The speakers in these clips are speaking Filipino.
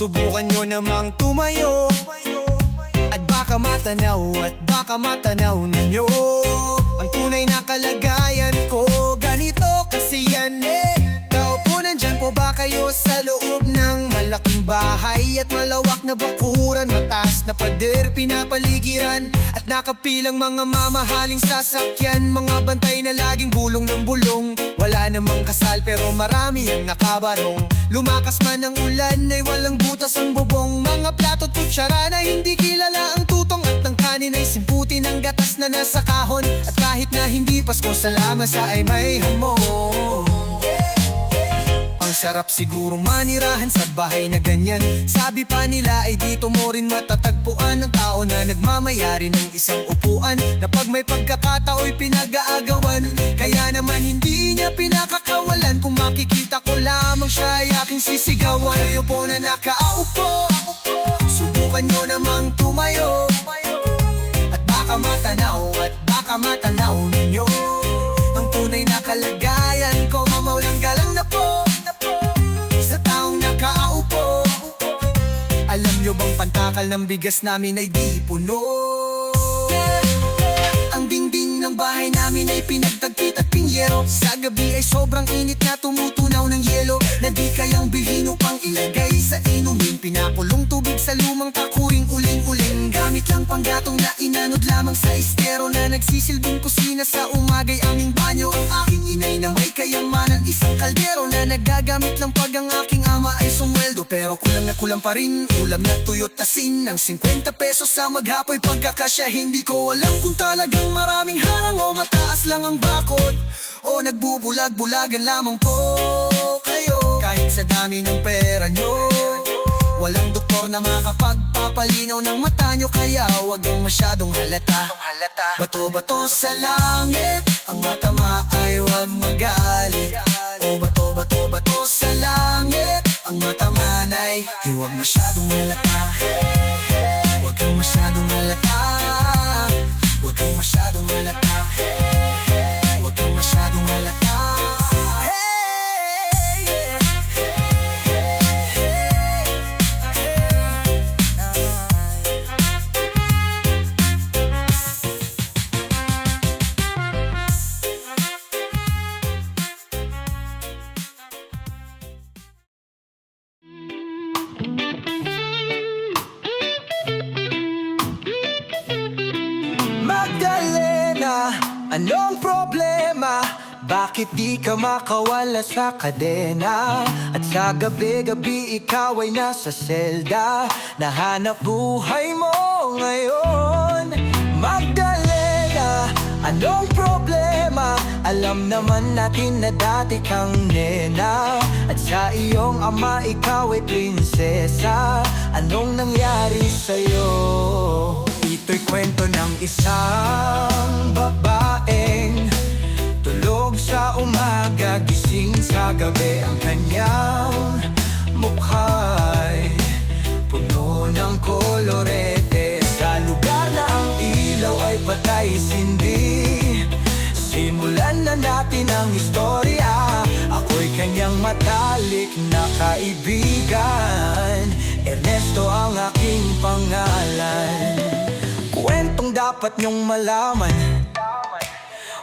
Subukan nyo namang tumayo at baka matanaw ninyo ang tunay na kalagayan ko. Ganito kasi yan Kaupo nandyan po ba kayo sa loob ng malaking bahay at malawak na bakuran, mataas na pader, pinapaligiran at nakapilang mga mamahaling sasakyan, mga bantay na laging bulong ng bulong. Wala namang kasal pero marami ang nakabarong. Lumakas man ang ulan ay walang butas ang bubong. Mga plato't kutsara na hindi kilala ang tutong, at ng kanin ay simputi ng gatas na nasa kahon. At kahit na hindi Pasko sa lamesa ay may hamon. Ang sarap siguro manirahan sa bahay na ganyan. Sabi pa nila ay dito mo rin matatagpuan ang tao na nagmamayari ng isang upuan, na pag may pagkakatao'y pinag-aagawan. Kaya naman hindi niya pinakakawalan. Kung makikita ko lamang siya ay aking sisigawan. Kayo po na nakaupo, subukan nyo namang tumayo at baka matanaw ninyo ang tunay na kalagayan ko. Mamaulang galang na po sa taong nakaupo. Alam nyo bang pantakal ng bigas namin ay di puno? Ang dingding ng bahay namin ay pinagtagpit at pingyero. Sa gabi ay sobrang init na tumutunaw ng yelo, na di kayang bilhin upang ilagay sa inumin. Pinakulong tubig sa lumang takuring uling-uling. Gamit lang panggatong na inanod lamang sa estero, na nagsisilbing kusina sa umagay aming banyo. Ang aking inay na may kayamanan, isang kaldero na nagagamit lang pag ang aking ama ay sumweldo. Pero kulang na kulang pa rin, ulam na tuyot asin ng 50 pesos sa maghapoy pagkakasya. Hindi ko alam kung talagang maraming harang o mataas lang ang bakod, o nagbubulag-bulagan lamang po kayo. Kahit sa dami ng pera nyo, walang doktor na makapagpapalinaw ng mata nyo. Kaya wag yung masyadong halata. Bato-bato sa langit, ang matama ay wag magalit. O bato-bato sa langit, ang mataman ay huwag masyadong halata. Wag kang masyadong halata. Wag kang masyadong halata. Wag kang masyadong halata. Magdalena, anong problema? Bakit di ka makawala sa kadena? At sa gabi-gabi ikaw ay nasa selda, nahanap buhay mo ngayon. Magdalena, anong problema? Alam naman natin na dati kang nena, at sa iyong ama ikaw ay prinsesa. Anong nangyari sa'yo? Ito'y kwento ng isang babaeng tulog sa umaga, gising sa gabi. Ang kanyang mukha'y puno ng kolorete. Sa lugar na ang ilaw ay patay sindi, simulan na natin ang istorya. Ako'y kanyang matalik na kaibigan, Ernesto ang aking pangalan. Kwentong dapat niyong malaman,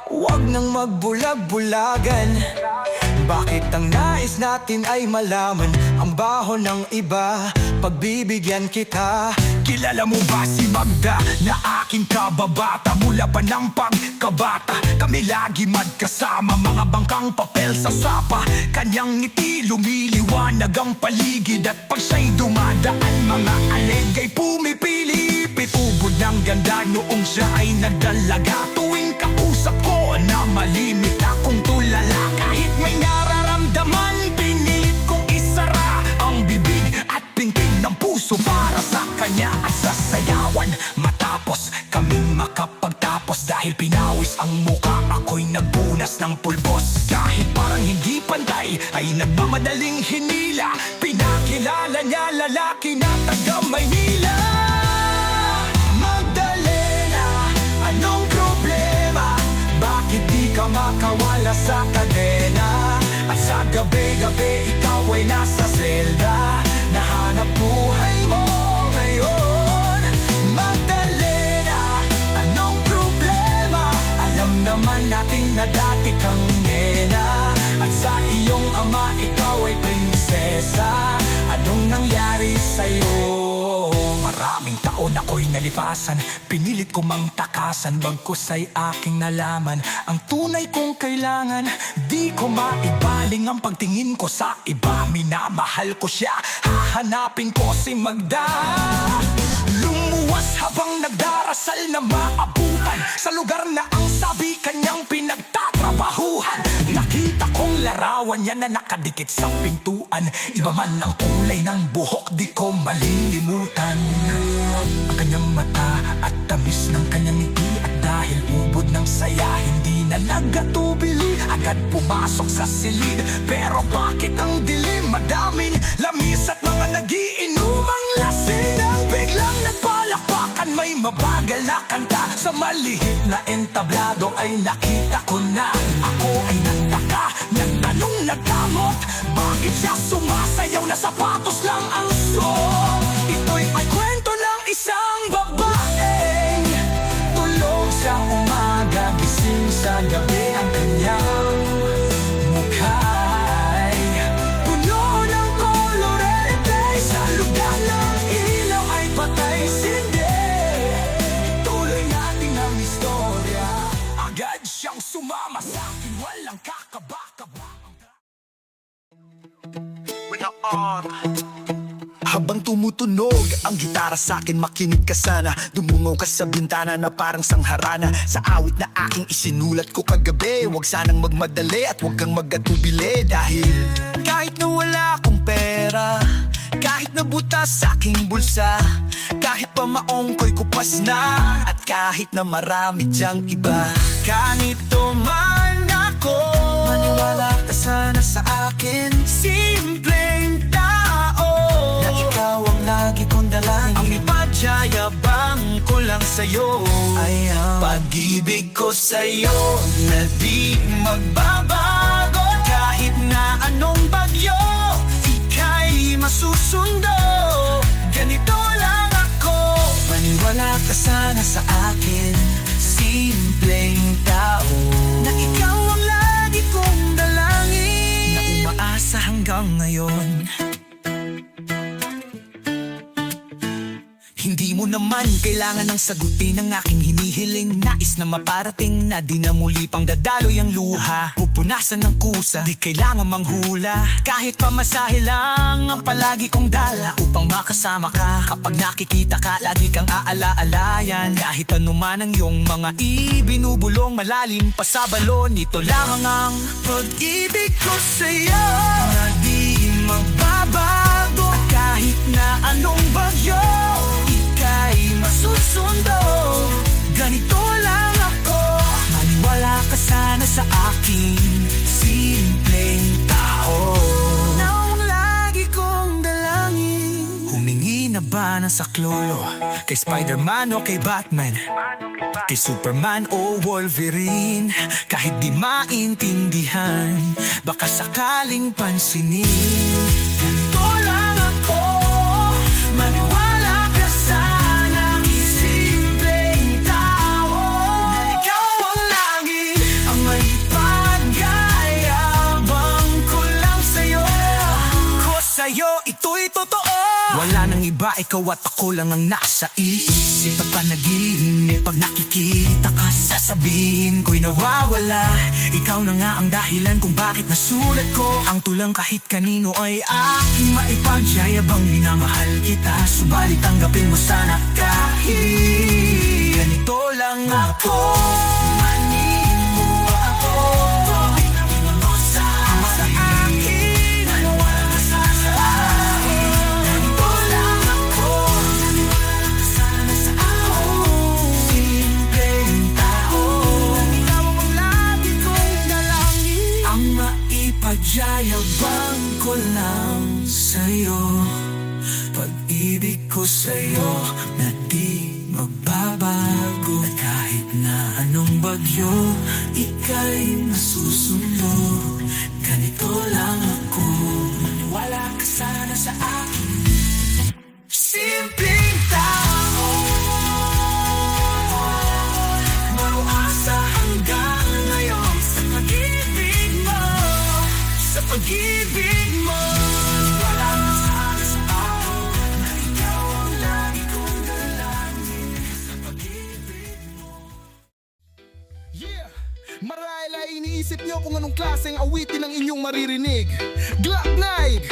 huwag nang magbulag-bulagan. Bakit ang nais natin ay malaman ang baho ng iba? Pagbibigyan kita. Kilala mo ba si Magda na aking kababata? Mula pa ng pagkabata kami lagi magkasama, mga bangkang papel sa sapa. Kanyang ngiti lumiliwanag ang paligid, at pag siya'y dumadaan mga alegay pumipili. Pitubod ng ganda noong siya ay nagdalaga. Tuwing kausap ko na malimit akong tulala. Kahit may nararamdaman, pinilit kong isara ang bibig at pintig ng puso para sa kanya at sasayawan. Matapos kaming makapagtapos, dahil pinawis ang muka, ako'y nagpunas ng pulbos. Kahit parang hindi pantay ay nagmamadaling hinila, pinakilala niya lalaki na taga Maynila. Magdalena, anong problema? Bakit di ka makawala sa kadena? At sa gabi-gabi ikaw ay nasa selda, nahanap mo Maraming taon ako'y nalipasan, pinilit ko mang takasan, bagkus ay aking nalaman ang tunay kong kailangan. Di ko maibaling ang pagtingin ko sa iba, minamahal ko siya, hahanapin ko si Magda. Lumuwas habang nagdarasal na maabutan sa lugar na ang sabi kanyang pinagtatrabahuhan. Nakita kong larawan niya na nakadikit sa pintuan, iba man ang kulay ng buhok, di ko malilimutan ang kanyang mata at tamis ng kanyang ngiti. At dahil ubod ng saya, hindi na nagkatubili, agad pumasok sa silid. Pero bakit ang dilim, madaming lamis at mga nagiinumang lasing? Nang biglang nagpalakpakan, may mabagal na kanta sa malihit na entablado ay nakita ko na. Ako ay nagtaka, nagtanong, nagkamot, bakit siya sumasayaw na sapatos lang ang suot? Ito'y ay kwento ng isang babaeng tulog sa umaga, gising sa gabi. Ang kanyang mukha'y puno ng kolorete, sa lugar ng ilaw ay patay sindi. Tuloy natin ang istorya, agad siyang sumama sa akin, walang kakaba-kaba. Habang tumutunog ang gitara sa'kin, makinig ka sana. Dumungaw ka sa bintana na parang sangharana sa awit na aking isinulat ko kagabi. Huwag sanang magmadali at huwag kang magatubili, dahil kahit na wala akong pera, kahit na butas sa aking bulsa, kahit pa maong ko'y kupas na, at kahit na marami diyang iba, ganito man ako, maniwala ka sana sa akin. Simpleng tao na ikaw ang lagi kong dalangin. Ang ipagyayabang ko lang sa'yo ay ang pag-ibig ko sa'yo na di magbabago. Kahit na anong bagyo, ika'y masusundo. Ganito lang ako, maniwala ka sana sa akin. Simpleng tao na ikaw ang lagi kong dalangin, na umaasa hanggang ngayon. Hindi mo naman kailangan ng sagutin ang aking hinihiling. Nais na maparating na di na muli pang dadaloy ang luha. Pupunasan ng kusa, di kailangan manghula. Kahit pamasahe lang ang palagi kong dala upang makasama ka. Kapag nakikita ka, lagi kang aala-alayan. Kahit anuman ang iyong mga ibinubulong malalim pa sa balon, ito lamang ang pag-ibig ko sa'yo na di magbabago. At kahit na anong bagyo, ika'y masusundo. Ganito lang ako, maniwala ka sana sa akin. Simpleng tao na ang lagi kong dalangin. Humingi na ba ng saklolo kay Spider-Man o kay Batman, kay Superman o Wolverine? Kahit di maintindihan, baka sakaling pansinin. Ganito lang ako, maniwala ka sana. Simpleng tao na ikaw ang lagi ang may pagyayabang ko lang sa'yo. Ko sa'yo, ito'y totoo. Wala nang iba, ikaw at ako lang ang nasa isip at panaginip. Pag nakikita ka, sasabihin ko'y nawawala. Ikaw na nga ang dahilan kung bakit nasulat ko ang tulang kahit kanino ay aking maipagyayabang. Minamahal kita, subalit tanggapin mo sana kahit ganito lang ako. Manin mo ako, tingnan mo sa akin, maniwala ka sana sa akin. Ganito lang ako, maniwala ka sana sa akin. Simpleng tao, ikaw ang lagi kong dalangin. Ang maipagyayabang ko lang sa'yo, pag-ibig ko sa'yo na di magbabago. At kahit na anong Isip nyo kung anong klaseng awitin ang inyong maririnig. Glock Night!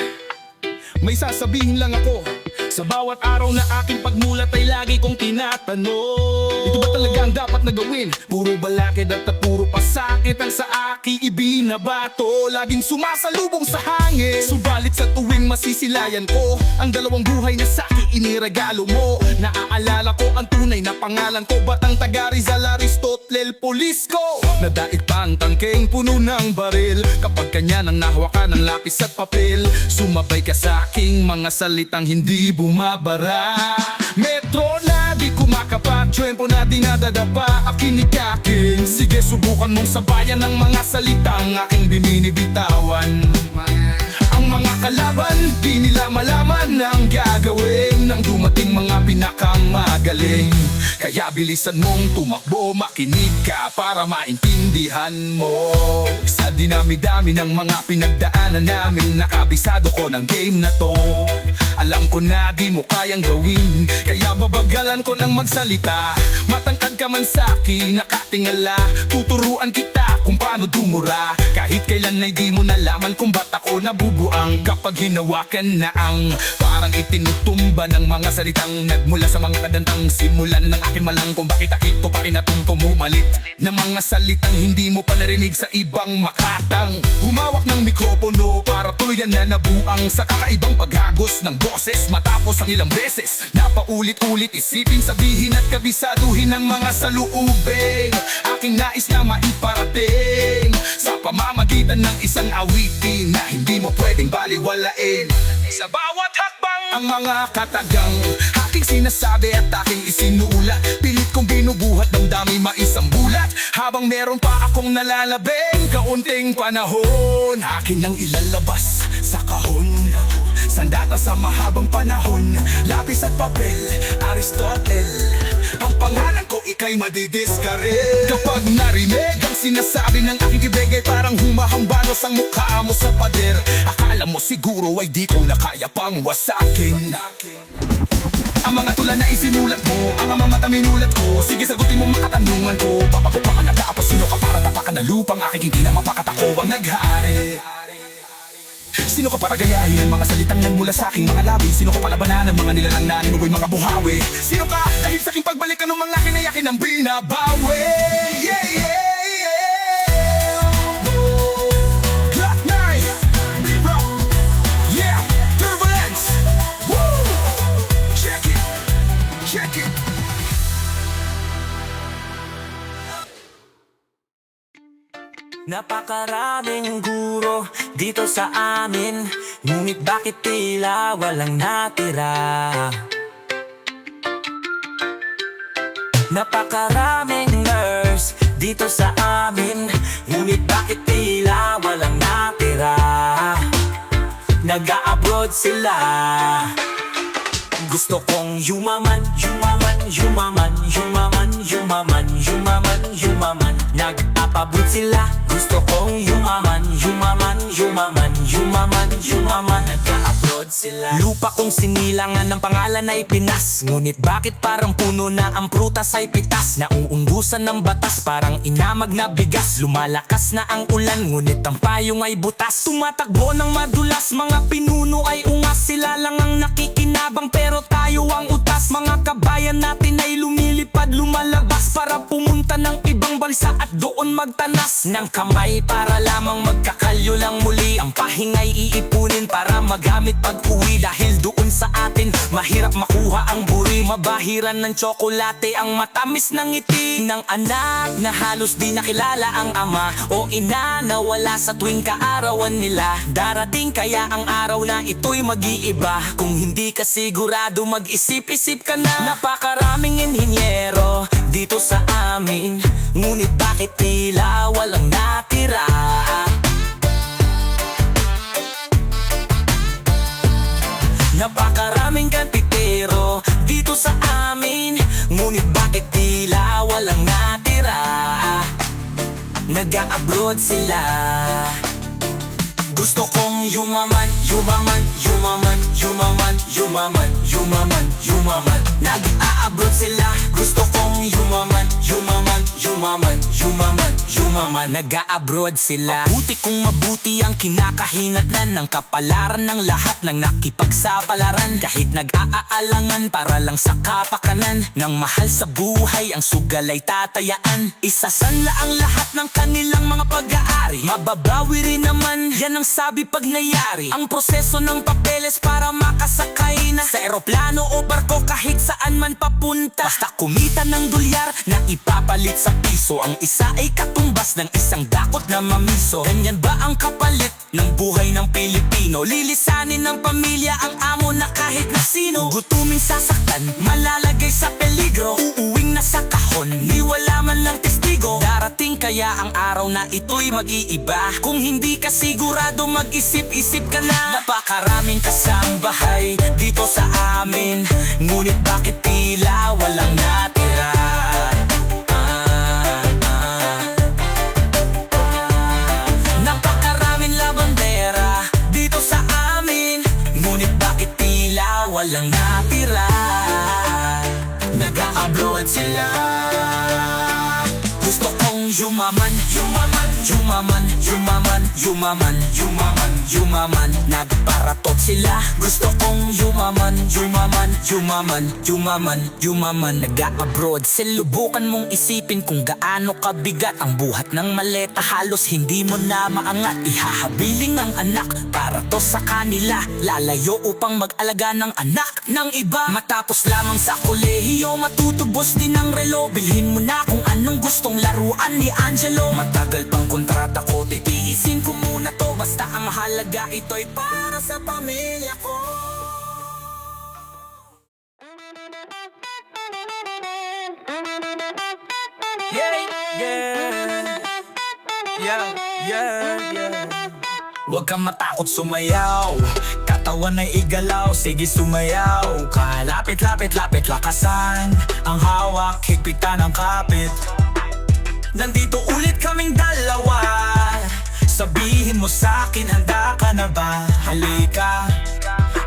May sasabihin lang ako. Sa bawat araw na aking pagmulat ay lagi kong tinatanong, ito ba talaga ang dapat na gawin? Puro balakid at puro pasakit ang sa aking ibinabato, laging sumasalubong sa hangin. Subalit sa tuwing masisilayan ko ang dalawang buhay na sa'kin iniregalo mo, naaalala ko ang tunay na pangalan ko, Batang taga Rizal Aristotle Polisco. Nadait pa ang tangkeng puno ng baril, kapag kanya nang nahawakan ng lapis at papel, sumabay ka sa aking mga salitang hindi bumabara. Metro na di kumakapat, tiyempo na dinadadapa, akin-ikakin. Sige, subukan mong sabayan ng mga salitang aking bininibitawan. Ang mga kalaban, di nila malaman ang gagawin ng dumating mga pinakamagaling. Kaya bilisan mong tumakbo, makinig ka para maintindihan mo. Sa dinami-dami ng mga pinagdaanan namin, nakabisado ko ng game na to. Alam ko na di mo kayang gawin, kaya babagalan ko ng magsalita. Matangkad ka man sa'kin, nakatingala, tuturuan kita kung paano dumura. Kahit kailan ay di mo nalaman kung ba't ako nabubuang, kapag hinawakan na ang parang itinutumba ng mga salitang nagmula sa mga kadantang simulan ng akin malang kung bakit akito pa rin atong tumumalit na mga salitang hindi mo pa narinig sa ibang makatang. Humawak ng mikropono para tuluyan na nabuang sa kakaibang paghagos ng boses. Matapos ang ilang beses napaulit-ulit isipin, sabihin at kabisaduhin ng mga saluubing aking nais na maiparating sa pamamagitan ng isang awitin na hindi mo pwedeng baliwalain. Sa bawat hakbang ang mga katagang aking sinasabi at aking isinulat, pilit kong binubuhat ng dami maisang bulat. Habang meron pa akong nalalabing kaunting panahon, akin nang ilalabas sa kahon. Sandata sa mahabang panahon, lapis at papel, Aristotle. Ang pangalan ko ika'y madidiskarel. Kapag narinig ang sinasabi ng aking ibigay, parang humahambanos ang mukha mo sa pader. Akala mo siguro ay di ko na kaya pang wasakin ang mga tula na isinulat mo, ang mga mata minulat ko. Sige, sagutin mo mga katanungan ko. Papakupakan na tapos sino ka para tapakan na lupang aking hindi na mapakatako ang naghari. Sino ka para gayahin ang mga salitang nagmula sa aking mga labi? Sino ka palabanan ng mga nilalang na ninugoy mga buhawi? Sino ka dahil sa aking pagbalik ng mga kinayakin ang binabawi? Yeah, yeah, yeah. Glock Night, yeah, Turbulence. Woo! Check it, check it. Napakaraming guro dito sa amin, ngunit bakit tila walang natira? Napakaraming nurse dito sa amin, ngunit bakit tila walang natira? Nag-a-abroad sila. Gusto kong yumaman, yumaman, yumaman, yumaman, yumaman, yumaman, yumaman. Nag-apabot sila. Gusto kong yumaman, yumaman, yumaman, yumaman, yumaman. Nag-a-abroad sila. Lupa kong sinilangan ng pangalan ay Pinas, ngunit bakit parang puno na ang prutas ay pitas? Nauunggusan ng batas, parang inamag na bigas. Lumalakas na ang ulan, ngunit ang payong ay butas. Tumatakbo ng madulas, mga pinuno ay ungas. Sila lang ang nakikinabang pero tayo ang utas. Mga kabayan natin ay lumilipad, lumalabas para pumunta ng ibang bansa at doon magtanas ng kamay para lamang magkakalyo lang muli. Ang pahingay iipunin para magamit pag-uwi, dahil doon sa atin mahirap makuha ang buri. Mabahiran ng tsokolate ang matamis ng ngiti ng anak na halos di nakilala ang ama o ina na wala sa tuwing kaarawan nila. Darating kaya ang araw na ito'y mag-iiba. Kung hindi ka sigurado, mag-isip-isip ka na. Napakaraming inhinyero dito sa amin, ngunit bakit tila walang natira? Napakaraming kantitero dito sa amin, ngunit bakit tila walang natira? Nag-a-abroad sila. Gusto kong yumaman, yumaman, yumaman, yumaman, yumaman, yumaman, yumaman. Nag-a-abroad sila. Gusto kong yumaman, yumaman, yumaman, yumaman, yumaman. yumaman, nag-a-abroad sila. Mabuti kung mabuti ang kinakahinatnan ng kapalaran ng lahat ng nakipagsapalaran. Kahit nag-aalangan para lang sa kapakanan ng mahal sa buhay, ang sugal ay tatayaan. Isasanla ang lahat ng kanilang mga pag-aari, mababawi rin naman, yan ang sabi pag nayari. Ang proseso ng papeles para makasakay na sa eroplano o barko kahit saan man papunta. Basta kumita ng dolyar na ipapalit sa piso, ang isa ay katumbas ng isang dakot na mamiso. Ganyan ba ang kapalit ng buhay ng Pilipino? Lilisanin ng pamilya ang amo na kahit na sino. Gutuming sasaktan, malalagay sa peligro, uuwing na sa kahon, ni wala man lang testigo. Darating kaya ang araw na ito'y mag-iiba. Kung hindi ka sigurado, mag-isip-isip ka na. Napakaraming kasambahay dito sa amin, ngunit bakit tila walang natira? Napakaraming labandera dito sa amin, ngunit bakit tila walang natira? Nag-a-abroad sila. Gusto kong yumaman, yumaman, yumaman, yumaman, yumaman, yumaman, yumaman. Nagparatot sila. Gusto kong yumaman, yumaman, yumaman, yumaman, yumaman. Nag-a-abroad sila. Subukan mong isipin kung gaano kabigat ang buhat ng maleta. Halos hindi mo na maangat. Ihahabiling ang anak para to sa kanila. Lalayo upang mag-alaga ng anak ng iba. Matapos lamang sa kolehiyo, matutubos din ang relo. Bilhin mo na kung anong gustong laruan ni Angelo. Matagal pang kontrata ko, titiisin ko muna to. Basta ang mahalaga ito'y para sa pamilya ko. Huwag kang matakot sumayaw, katawan ay igalaw, sige sumayaw ka. Lapit, lapit, lapit, lakasan ang hawak, higpitan ang kapit. Nandito ulit kaming dalawa, sabihin mo sa'kin, handa ka na ba? Halika,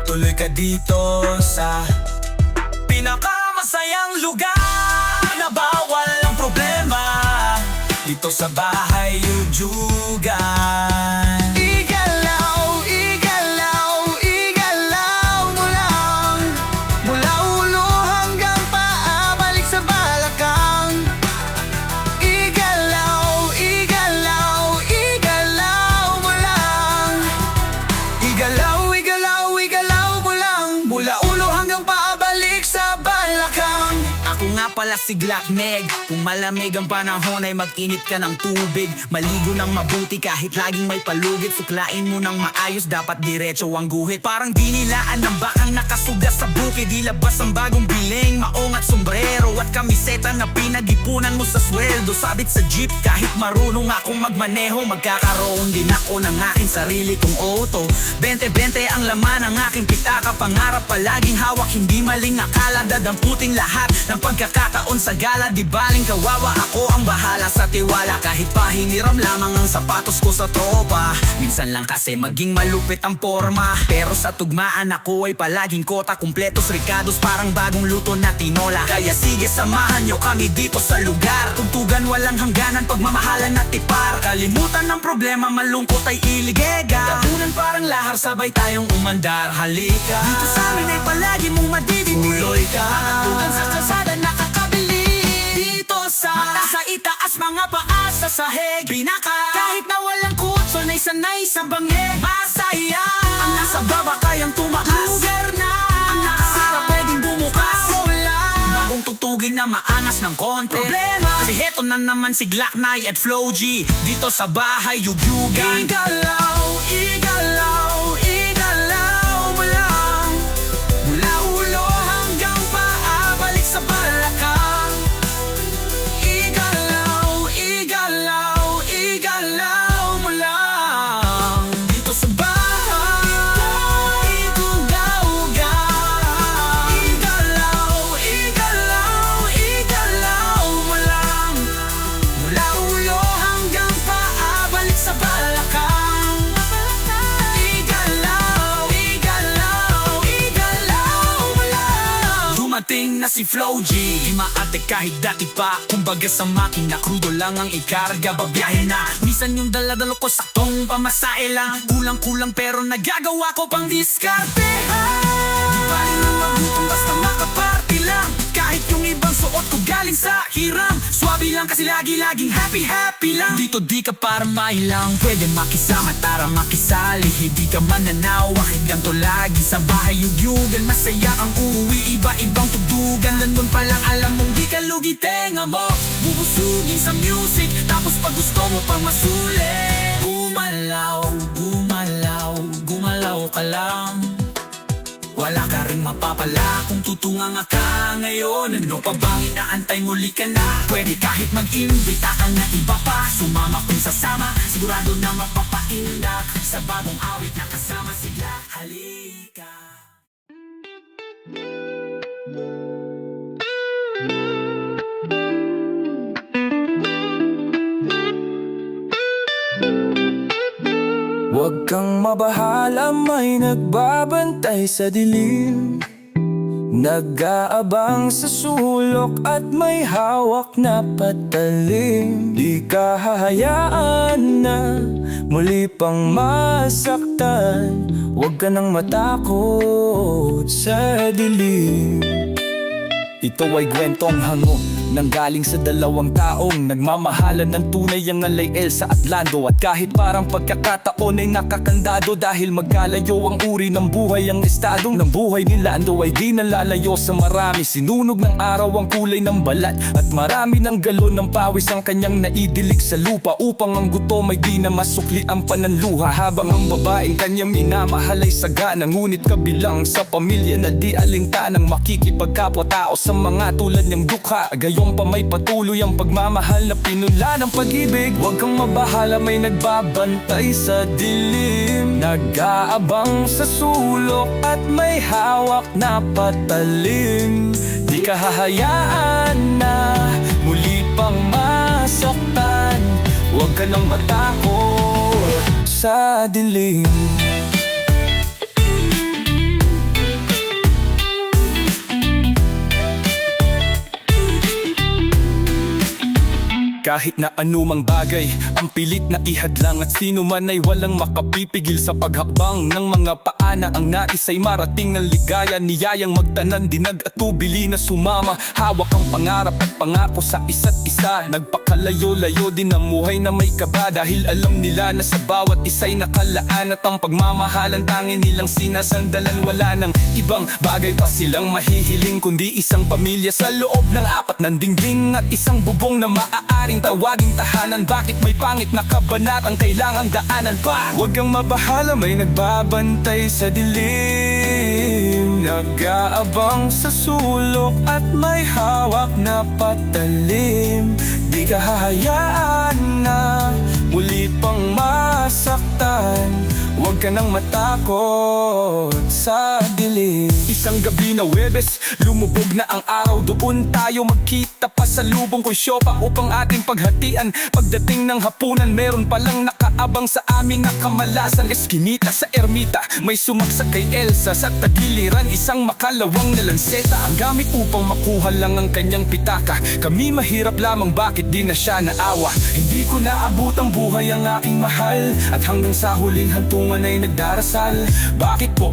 tuloy ka dito sa pinakamasayang lugar na bawal ang problema. Dito sa bahay Yujugan. Igalaw, igalaw, igalaw mo lang, mula ulo hanggang paa, balik sa balakang. Igalaw, igalaw, igalaw mo lang. Igalaw, igalaw, igalaw mo lang, mula ulo hanggang paa, balik sa balakang. Ako nga pala si Glock Neg. Kung malamig ang panahon ay mag-init ka ng tubig. Maligo ng mabuti kahit laging may palugit. Suklain mo ng maayos, dapat diretso ang guhit. Parang dinilaan ng bakang nakasuga sa bukid. Ilabas ang bagong biling, maong at sombrero at kamiseta na pinag-ipunan mo sa sweldo. Sabit sa jeep kahit marunong akong magmaneho. Magkakaroon din ako ng aking sarili kong auto. 20-20 ang laman ng aking pitaka. Pangarap palaging hawak, hindi maling akala. Dadamputin lahat ng pagkakataon sa gala. Di baling kawawa, ako ang bahala sa tiwala. Kahit pa hiniram lamang ang sapatos ko sa tropa. Minsan lang kasi maging malupit ang forma, pero sa tugmaan ako ay palaging kota. Kumpletos ricados, parang bagong luto na tinola. Kaya sige, samahan nyo kami dito sa lugar. Tugtugan walang hangganan, pagmamahalan at tipar. Kalimutan ng problema, malungkot ay iligega. Tapunan parang lahar, sabay tayong umandar. Halika, dito sa amin ay palagi mong madidinig. Tuloy ka, tugan sa kalsada nakakabili. Dito sa itaas, mga paa sa sahig. Pinaka, kahit na walang kutso, sanay sa bangeg. Masaya, ang nasa baba kayang tumaas. Lugar na, ang nakasira pwedeng bumukas. Wala, bagong tugtugin na maangas ng konti. Problema, kasi heto na naman si Glock Nye at Flow G. Dito sa bahay Yujugan. Igalaw, igalaw, igalaw mo lang, mula ulo hanggang paa, balik sa balakang. Igalaw, igalaw, igalaw mo lang, dito sa bahay Yujugan. Igalaw, igalaw, igalaw mo lang, mula ulo hanggang paa, balik sa balakang. si Flow G. Di maarte kahit dati pa, kumbaga sa makina, krudo lang ang ikarga, babiyahe na. Minsan yung daladalo ko saktong pamasahe lang, kulang-kulang pero nagagawa ko pang diskarte. Di bali na magutom basta makaparty lang, kahit yung ibang suot ko galing sa hiram. Swabe lang kasi lagi-laging happy lang. Dito di ka para mailang, pwede makisama tara makisali. Hindi ka mananawa, ganto lagi sa bahay yugyugan. Masaya ang uwi, iba-ibang tudugan. Nandun pa lang alam mong di ka lugi, tenga mo bubusugin sa music, tapos pag gusto mo pang masulit, gumalaw, gumalaw, gumalaw ka lang. Wala ka rin mapapala kung tutunga nga ka ngayon. Ano pa bang inaantay, muli ka na? Pwede kahit mag-imbita ka na iba pa, sumama kung sasama, sigurado na mapapaindak sa bagong awit na kasama sila. Halika. Huwag kang mabahala, may nagbabantay sa dilim, nag-aabang sa sulok at may hawak na patalim. Di ka hahayaan na muli pang masaktan, huwag ka nang matakot sa dilim. Ito ay kwentong hango nanggaling sa dalawang taong nagmamahalan ng tunay, ang alay Elsa at Lando. At kahit parang pagkakataon ay nakakandado, dahil magkalayo ang uri ng buhay, ang estado ng buhay ni Lando ay di nalalayo sa marami. Sinunog ng araw ang kulay ng balat, at marami ng galon ng pawis ang kanyang naidilig sa lupa, upang ang gutom ay di na masukli ang pananluha. Habang ang babaeng kanyang minamahal ay sagana, ngunit kabilang sa pamilya na di alintanang makikipagkapwa-tao sa mga tulad niyang dukha. Gayon pa may patuloy ang pagmamahal na pinula ng pag-ibig. Huwag kang mabahala, may nagbabantay sa dilim, nag-aabang sa sulok at may hawak na patalim. Di ka hahayaan na muli pang masaktan, huwag ka nang matakot sa dilim. Kahit na anumang bagay ang pilit na ihadlang, at sino man ay walang makapipigil sa paghakbang ng mga paana. Ang nais ay marating ng ligaya, niyayang magtanan, dinag at tubili na sumama. Hawak ang pangarap at pangako sa isa't isa, nagpakalayo-layo din ang muhay na may kaba, dahil alam nila na sa bawat isa'y nakalaan, at ang pagmamahalan tanging nilang sinasandalan. Wala nang ibang bagay pa silang mahihiling, kundi isang pamilya sa loob ng apat ng dingding, at isang bubong na maaaring tawaging tahanan. Bakit may pangit na kabanatang kailangang daanan pa? Huwag kang mabahala, may nagbabantay sa dilim, nag-aabang sa sulok at may hawak na patalim. Di ka hahayaan na muli pang masaktan, huwag ka nang matakot sa dilim. Isang gabi na Webes, lumubog na ang araw, doon tayo magkita pa sa lubong ko'y siopa upang ating paghatian. Pagdating ng hapunan, meron palang nakaabang sa aming nakamalasan. Eskinita sa ermita, may sumaksak kay Elsa, sa tagiliran isang makalawang na lanseta, ang gamit upang makuha lang ang kanyang pitaka. Kami mahirap lamang, bakit di na siya naawa? Hindi ko naabot ang buhay ang aking mahal, at hanggang sa huling hantungan ay nagdarasal. Bakit po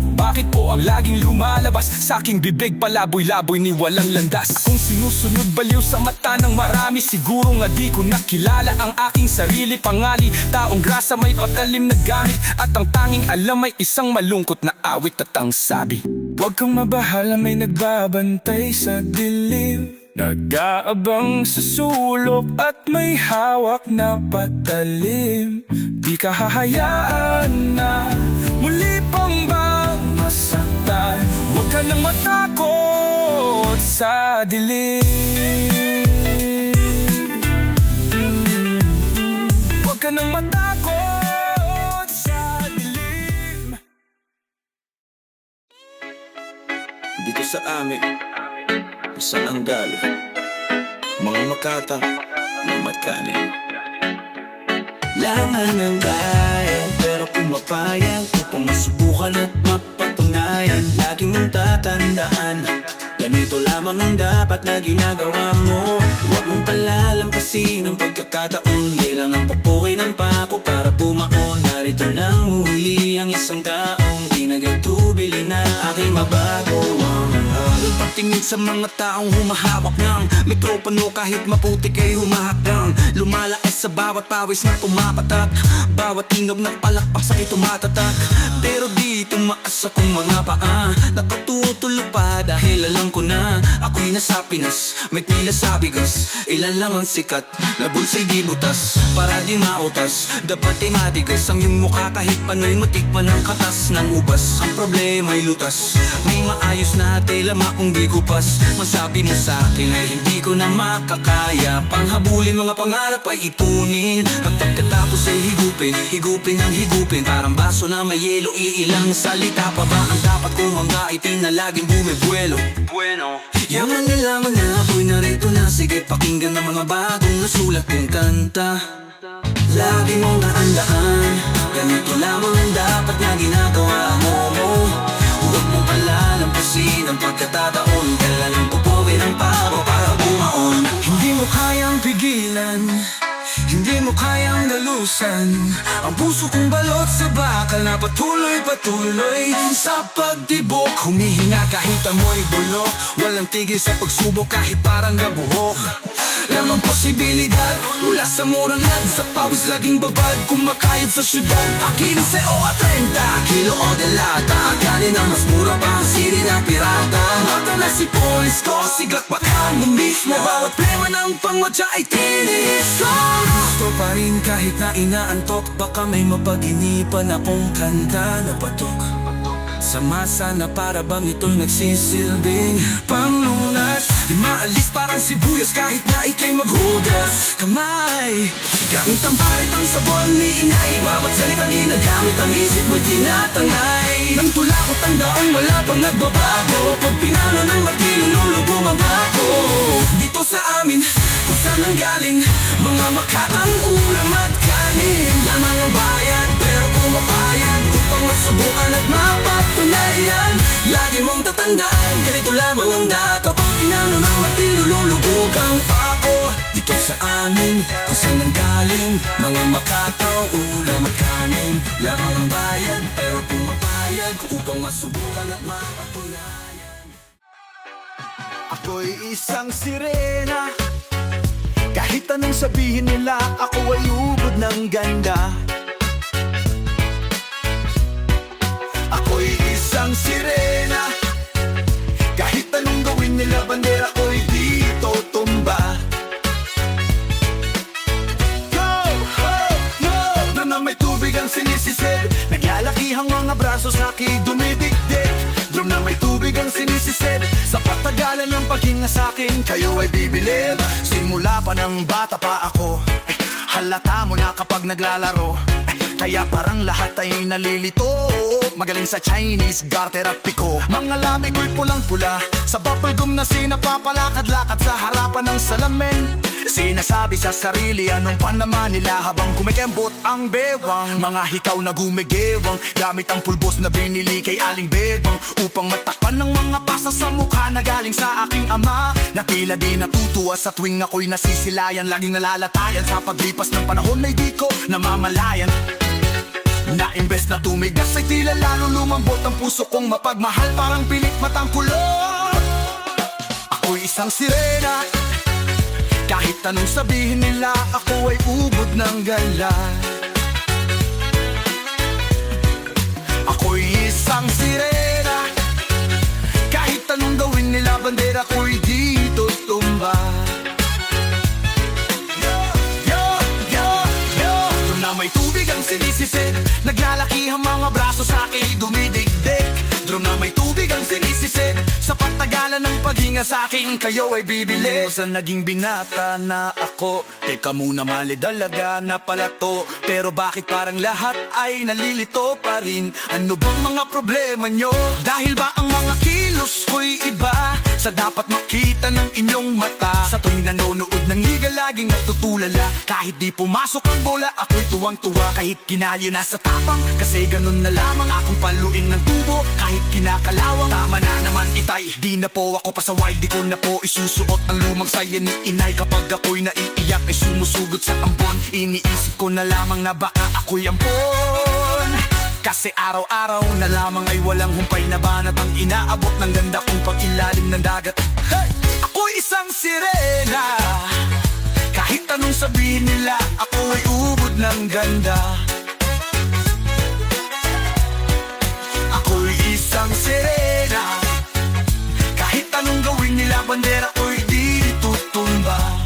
ang laging lumalabas sa aking bibig, palaboy-laboy ni walang landas? Kung sinusunod baliw sa mata ng marami, siguro nga di ko nakilala ang aking sarili. Pangali, taong grasa may patalim na gamit, at ang tanging alam ay isang malungkot na awit at ang sabi, huwag kang mabahala, may nagbabantay sa dilim, nag-aabang sa sulok at may hawak na patalim. Di ka hahayaan na muli pang masaktan, huwag ka nang matakot sa dilim. Huwag ka nang matakot sa dilim. Dito sa amin, saan ang galing? Mga makata, mga matkanin. Langan ng bayan, pero kung mapayag upang masubukan at mapatunayan, laging mong tatandaan, ganito Ganito lamang ang dapat na ginagawa mo. Huwag mong palalampasin ang pagkakataon. Kailangan ang papukin ng pako para bumaon. Narito nang huli ang isang taong di nagatubili na aking mabago. Pagtingin sa mga taong humahawak ng mikropono, kahit maputik ay humahakdang. Lumalakas sa bawat pawis na pumapatak, bawat inog ng palakpak sakit tumatatak. Pero di tumaas akong mga paa, nakatutulo pa dahil alam ko na ako'y nasa Pinas, may tila sa bigas. Ilan lang ang sikat, na bulsa'y di butas, para di mautas, dapat ay matigas ang iyong mukha kahit pano'y matikman ang katas ng ubas. Ang problema'y lutas, may maayos na tela kung di kupas. Masabi mo sa akin ay hindi ko na makakaya, panghabulin mga pangarap ay itunin, at pagkatapos ay higupin ang higupin. Parang baso na may yelo, iilang salita pa ba ang dapat kong mga itin na laging bumibuelo? Yaman nilaman na ako'y narito na, sige pakinggan ng mga bagong nasulat kong kanta. Lagi mong naandaan, ganito lamang ang dapat na ginagawa mo. Huwag mong palalampasin ang pagkatataon, kailangan pupukin ang pako para bumaon. Hindi mo kayang pigilan, hindi mo kayang dalusan ang puso kong balot sa bakal na patuloy sa pagtibok. Humihinga kahit amoy bulok, walang tigil sa pagsubok kahit parang nabuhok. Lamang posibilidad mula sa muralad, sa pawis laging babad, kumakayod sa syudad. Akino sa o at 30 kilo o delata, kanin ang mas mura pa ang siri na pirata. Mata na si polis ko, siglat pa ka mo mismo, bawat plema ng pangwadya ay tinis ko. Gusto pa rin kahit na inaantok, baka may mapaginipan akong kanta na patok sa masa na para bang ito'y nagsisilbing panglunas. Di maalis parang sibuyas kahit na ika'y maghugas kamay. Gamit ang parit ang sabon ni inay, bawat salitang ginagamit ang isip mo'y tinatangay. Nang tula ko tandaang wala pang nagbabago, pag pinano ng martilyo lulubong ang bako. Dito sa amin kung saan ang galing mga makaang ulam at kanin. Lamang ang bayan pero pumapayag upang masubukan at mapatunayan. Lagi mong tatandaan, ganito lamang ang dapat. Pag pinano ng martilyo lulubog ang pako. Dito sa amin kung saan ang galing mga makataong ulam at kanin. Lamang ang bayan pero pumapayag upang masubukan at mapatunayan. Ako'y isang sirena, kahit anong sabihin nila, ako ay ubod ng ganda. Ako'y isang sirena, kahit anong gawin nila, bandera ko'y dito tumba. Go! Ho! No! Doon na may tubig ang sinisisid, naglalakihang mga braso sa akin dumidikdik. Drum na may tubig ang sinisisid, sa patagalan ng paghinga sa'kin, kayo ay bibilib. Simula pa ng bata pa ako, halata mo na kapag naglalaro, kaya parang lahat ay nalilito. Magaling sa Chinese, garter at piko. Mga labi ko'y pulang-pula, sa bubblegum na sinapapalakad-lakad sa harapan ng salamin. Sinasabi sa sarili anong panaman nila habang kumikembot ang bewang. Mga hikaw na gumigewang, gamit ang pulbos na binili kay Aling Bebang, upang matakpan ng mga pasa sa mukha na galing sa aking ama, na tila di natutuwa sa tuwing ako'y nasisilayan. Laging nalalatayan sa paglipas ng panahon ay di ko namamalayan, na imbes na tumigas ay tila lalo lumambot ang puso kong mapagmahal, parang pilit matang kulot. Ako'y isang sirena, kahit anong sabihin nila, ako ay ubod ng gala. Ako'y isang sirena, kahit anong gawin nila, bandera ko'y dito tumba. Doon na may tubig ang sinisisid, naglalaki ang mga braso sa akin dumidikdik. Drum na may tubig ang sinisisid, sa patagalan ng paghinga sa akin, kayo ay bibili. Sa naging binata na ako, teka muna mali dalaga na pala to. Pero bakit parang lahat ay nalilito pa rin? Ano bang mga problema nyo? Dahil ba ang mga kilo kilos ko'y iba sa dapat makita ng inyong mata. Sa tuwing nanonood ng liga laging natutulala. Kahit di pumasok ang bola ako'y tuwang-tuwa. Kahit kinalyo na sa tapang kasi ganun na lamang akong paluin ng tubo. Kahit kinakalawang tama na naman itay. Di na po ako pasaway, di ko na po isusuot ang lumang saya ni inay. Kapag ako'y naiiyak ay sumusugot sa ambon. Iniisip ko na lamang na baka ako'y ampon. Kasi araw-araw na lamang ay walang humpay na banat ang inaabot ng ganda kong pag-ilalim ng dagat. Hey! Ako'y isang sirena. Kahit anong sabihin nila, ako'y ubod ng ganda. Ako'y isang sirena. Kahit anong gawin nila, bandera ko'y di tutumba.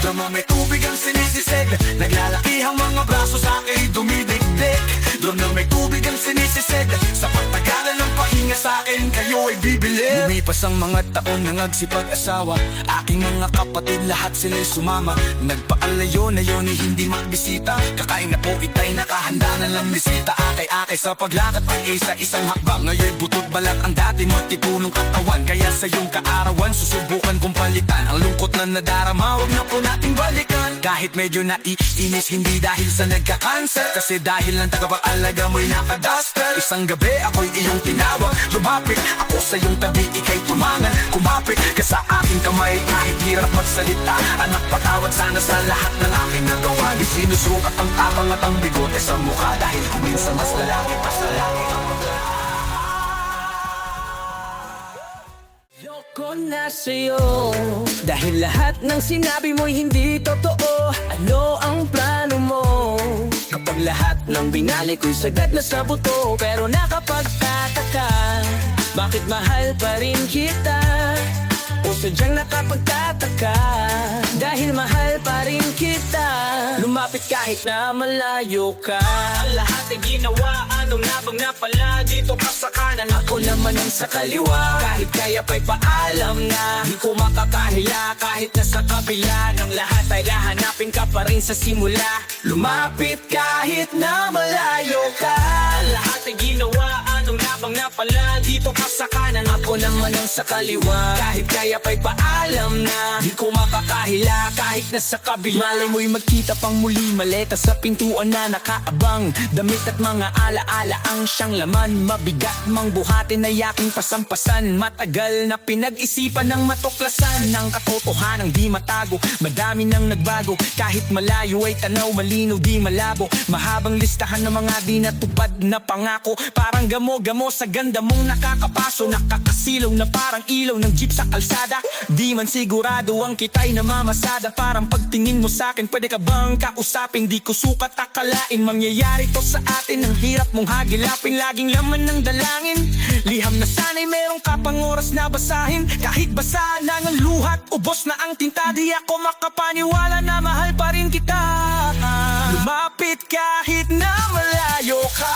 Drama may tubig ang sinisisig. Naglalakihang mga braso sa akin dumidikdik. Drum na may tubig ang sinisisig. Sa pagtagalan ng pahinga sa akin kayo ay bibili. Lumipas ang mga taon ng nagsipag-asawa. Aking mga kapatid lahat sila'y sumama. Nagpaalayo na yun hindi magbisita. Kakain na po itay nakahanda na lang bisita. Akay-akay sa paglakad ay isa-isang hakbang. Ngayon'y butod balat ang dati mo tipunong katawan. Kaya sa iyong kaarawan susubukan kong palitan ang lungkot na nadarama. Huwag na po nating balikan. Kahit medyo naiinis hindi dahil sa nagka-cancer. Kasi dahil lang tagapag-alaga mo'y nakadaster. Isang gabi ako'y iyong tinawag. Lumapit ako sa iyong tabi, ika'y tumangan. Kumapit ka sa aking kamay kahit hirap magsalita. Anak, patawad sana sa lahat ng aking nagawa. Di sinusukat ang tapang at ang bigote sa mukha. Dahil kung minsan mas lalaki ang mga. Ayoko na sa'yo dahil lahat ng sinabi mo'y hindi totoo. Ano ang plano mo? Kapag lahat ng binalik ko'y sagad na sa buto. Pero nakapagtataka, bakit mahal pa rin kita? O sadyang nakapagtataka, dahil mahal pa rin kita. Lumapit kahit na malayo ka. Lahat ay ginawa, ano na bang napala? Dito ka sa kanan, ako naman ang sa kaliwa. Kahit kaya pa'y paalam na di ko makakahila. Kahit nasa kabila ng lahat ay hahanapin ka pa rin sa simula. Lumapit kahit na malayo ka. Lahat ay ginawa, ano na bang napala? Dito ka sa kanan, ako naman ang sa kaliwa. Kahit kaya pa'y paalam na di ko makakahila. Kahit nasa kabila, malay mo'y magkita pang muli. Maleta sa pintuan na nakaabang. Damit at mga alaala ang siyang laman. Mabigat mang buhatin na yaking pasampasan. Matagal na pinag-isipan ng matuklasan ng katotohanang di matago. Madami nang nagbago, kahit malayo ay tanaw. Malinaw di malabo, mahabang listahan ng mga di natupad na pangako. Parang gamo-gamo sa ganda mong nakakapaso. Nakakasilaw na parang ilaw ng jeep sa kalsada. Di man sigurado ang kita'y namamasada. Parang pagtingin mo sa'kin, pwede ka bang kausapin? Di ko sukat akalain mangyayari to sa atin. Ang hirap mong hagilapin, laging laman ng dalangin. Liham na sana'y merong kapang oras na basahin. Kahit basa na ng luhat, ubos na ang tinta. Di ako makapaniwala na mahal pa rin kita. Lumapit kahit na malayo ka.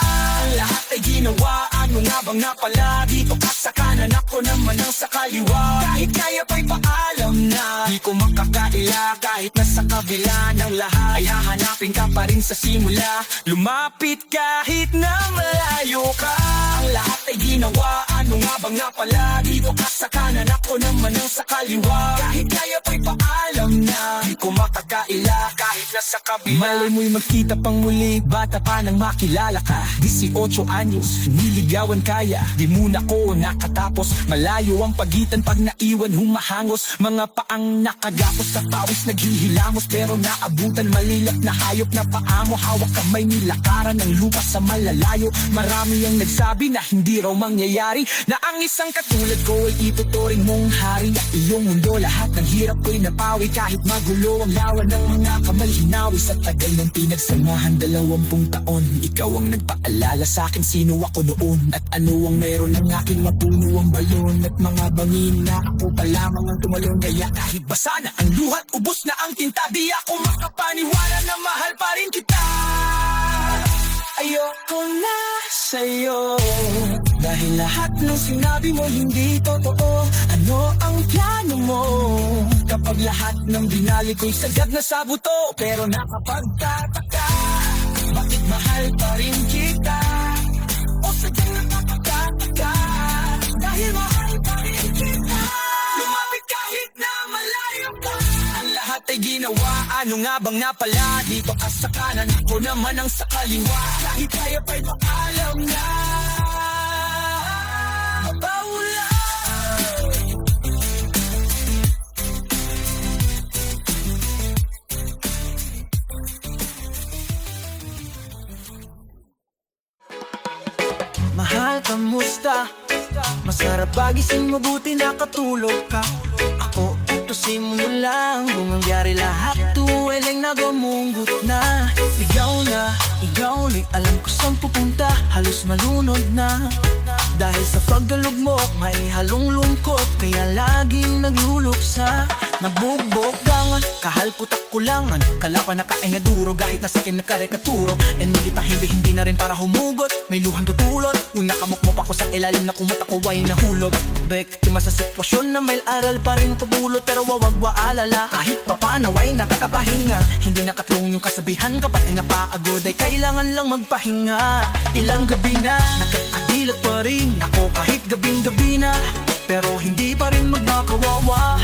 Lahat ay ginawa, ano nga bang napala? Dito ka sa kanan, ako naman ang sa kaliwa. Kahit kaya pa'y paalam na di ko makakaila. Kahit nasa kabila ng lahat ay hahanapin ka pa rin sa simula. Lumapit kahit na malayo ka. Ang lahat ay ginawa, ano nga bang napala? Dito ka sa kanan, ako naman ang sa kaliwa. Kahit kaya pa'y paalam na di ko makakaila. Kahit nasa kabila, malay mo'y magkita pang muli. Bata pa nang makilala ka, 18 anyos, niligawan kaya. Di muna ko nakatapos, malayo ang pagitan. Pag naiwan humahangos, mga paang nakagapos sa pawis naghihilamos. Pero naabutan, malilap na hayop na paamo. Hawak kamay nilakaran ng lupa sa malalayo. Marami ang nagsabi na hindi raw mangyayari, na ang isang katulad ko ay ituturing mong hari. At iyong mundo, lahat ng hirap ko'y napawi. Kahit magulo ang lawan ng mga kamalhinawi. Sa tagal ng pinagsamahan 20 taon, ikaw ang nagpaalala sa'kin sino ako noon. At ano ang meron ng aking mapuno ang balon. At mga bangin na ako pa lamang ang tumalon. Kaya kahit basa na ang luhat, ubos na ang tinta, di ako makapaniwala na mahal pa rin kita. Ayoko na sa'yo dahil lahat ng sinabi mo hindi totoo. Ano ang plano mo? Kapag lahat ng binalik ko'y sagad na sa buto. Pero nakapagtataka, bakit mahal pa rin kita? sa kanyang kapagkataga. Dahil mahal pa rin kita, lumapit kahit na malayo ka. Ang lahat ay ginawa, ano nga bang napala? Dito ka sa kanan, ako naman ang sa kaliwa. Kahit tayo pa'y maalam na mabawala. Mahal, kamusta? Masarap pagising, mabuti nakatulog ka. Ako, tusin mo lang kung nangyari lahat. Tuwal ang nagamungot na. Ikaw ulit, alam ko saan pupunta. Halos malunod na. Dahil sa paggalog mo, may halong lungkot. Kaya laging nagluluksa. Nabugbog-gangan, kahalputak kulangan. Kalapan na kain na duro, kahit nasa akin na karikaturo. And hindi na rin para humugot. May luhang tutulot, yung nakamukmok ako sa ilalim na kumot ako ay nahulog. Biktima sa sitwasyon na may aral pa rin pabulot. Pero wawag waalala, kahit papano ay nakakapahinga. Hindi nakatlong yung kasabihan, kapag napagod ay kailangan lang magpahinga. Ilang gabi na, nakakadilat pa rin ako kahit gabing-gabi na. Pero hindi pa rin magmakawawa,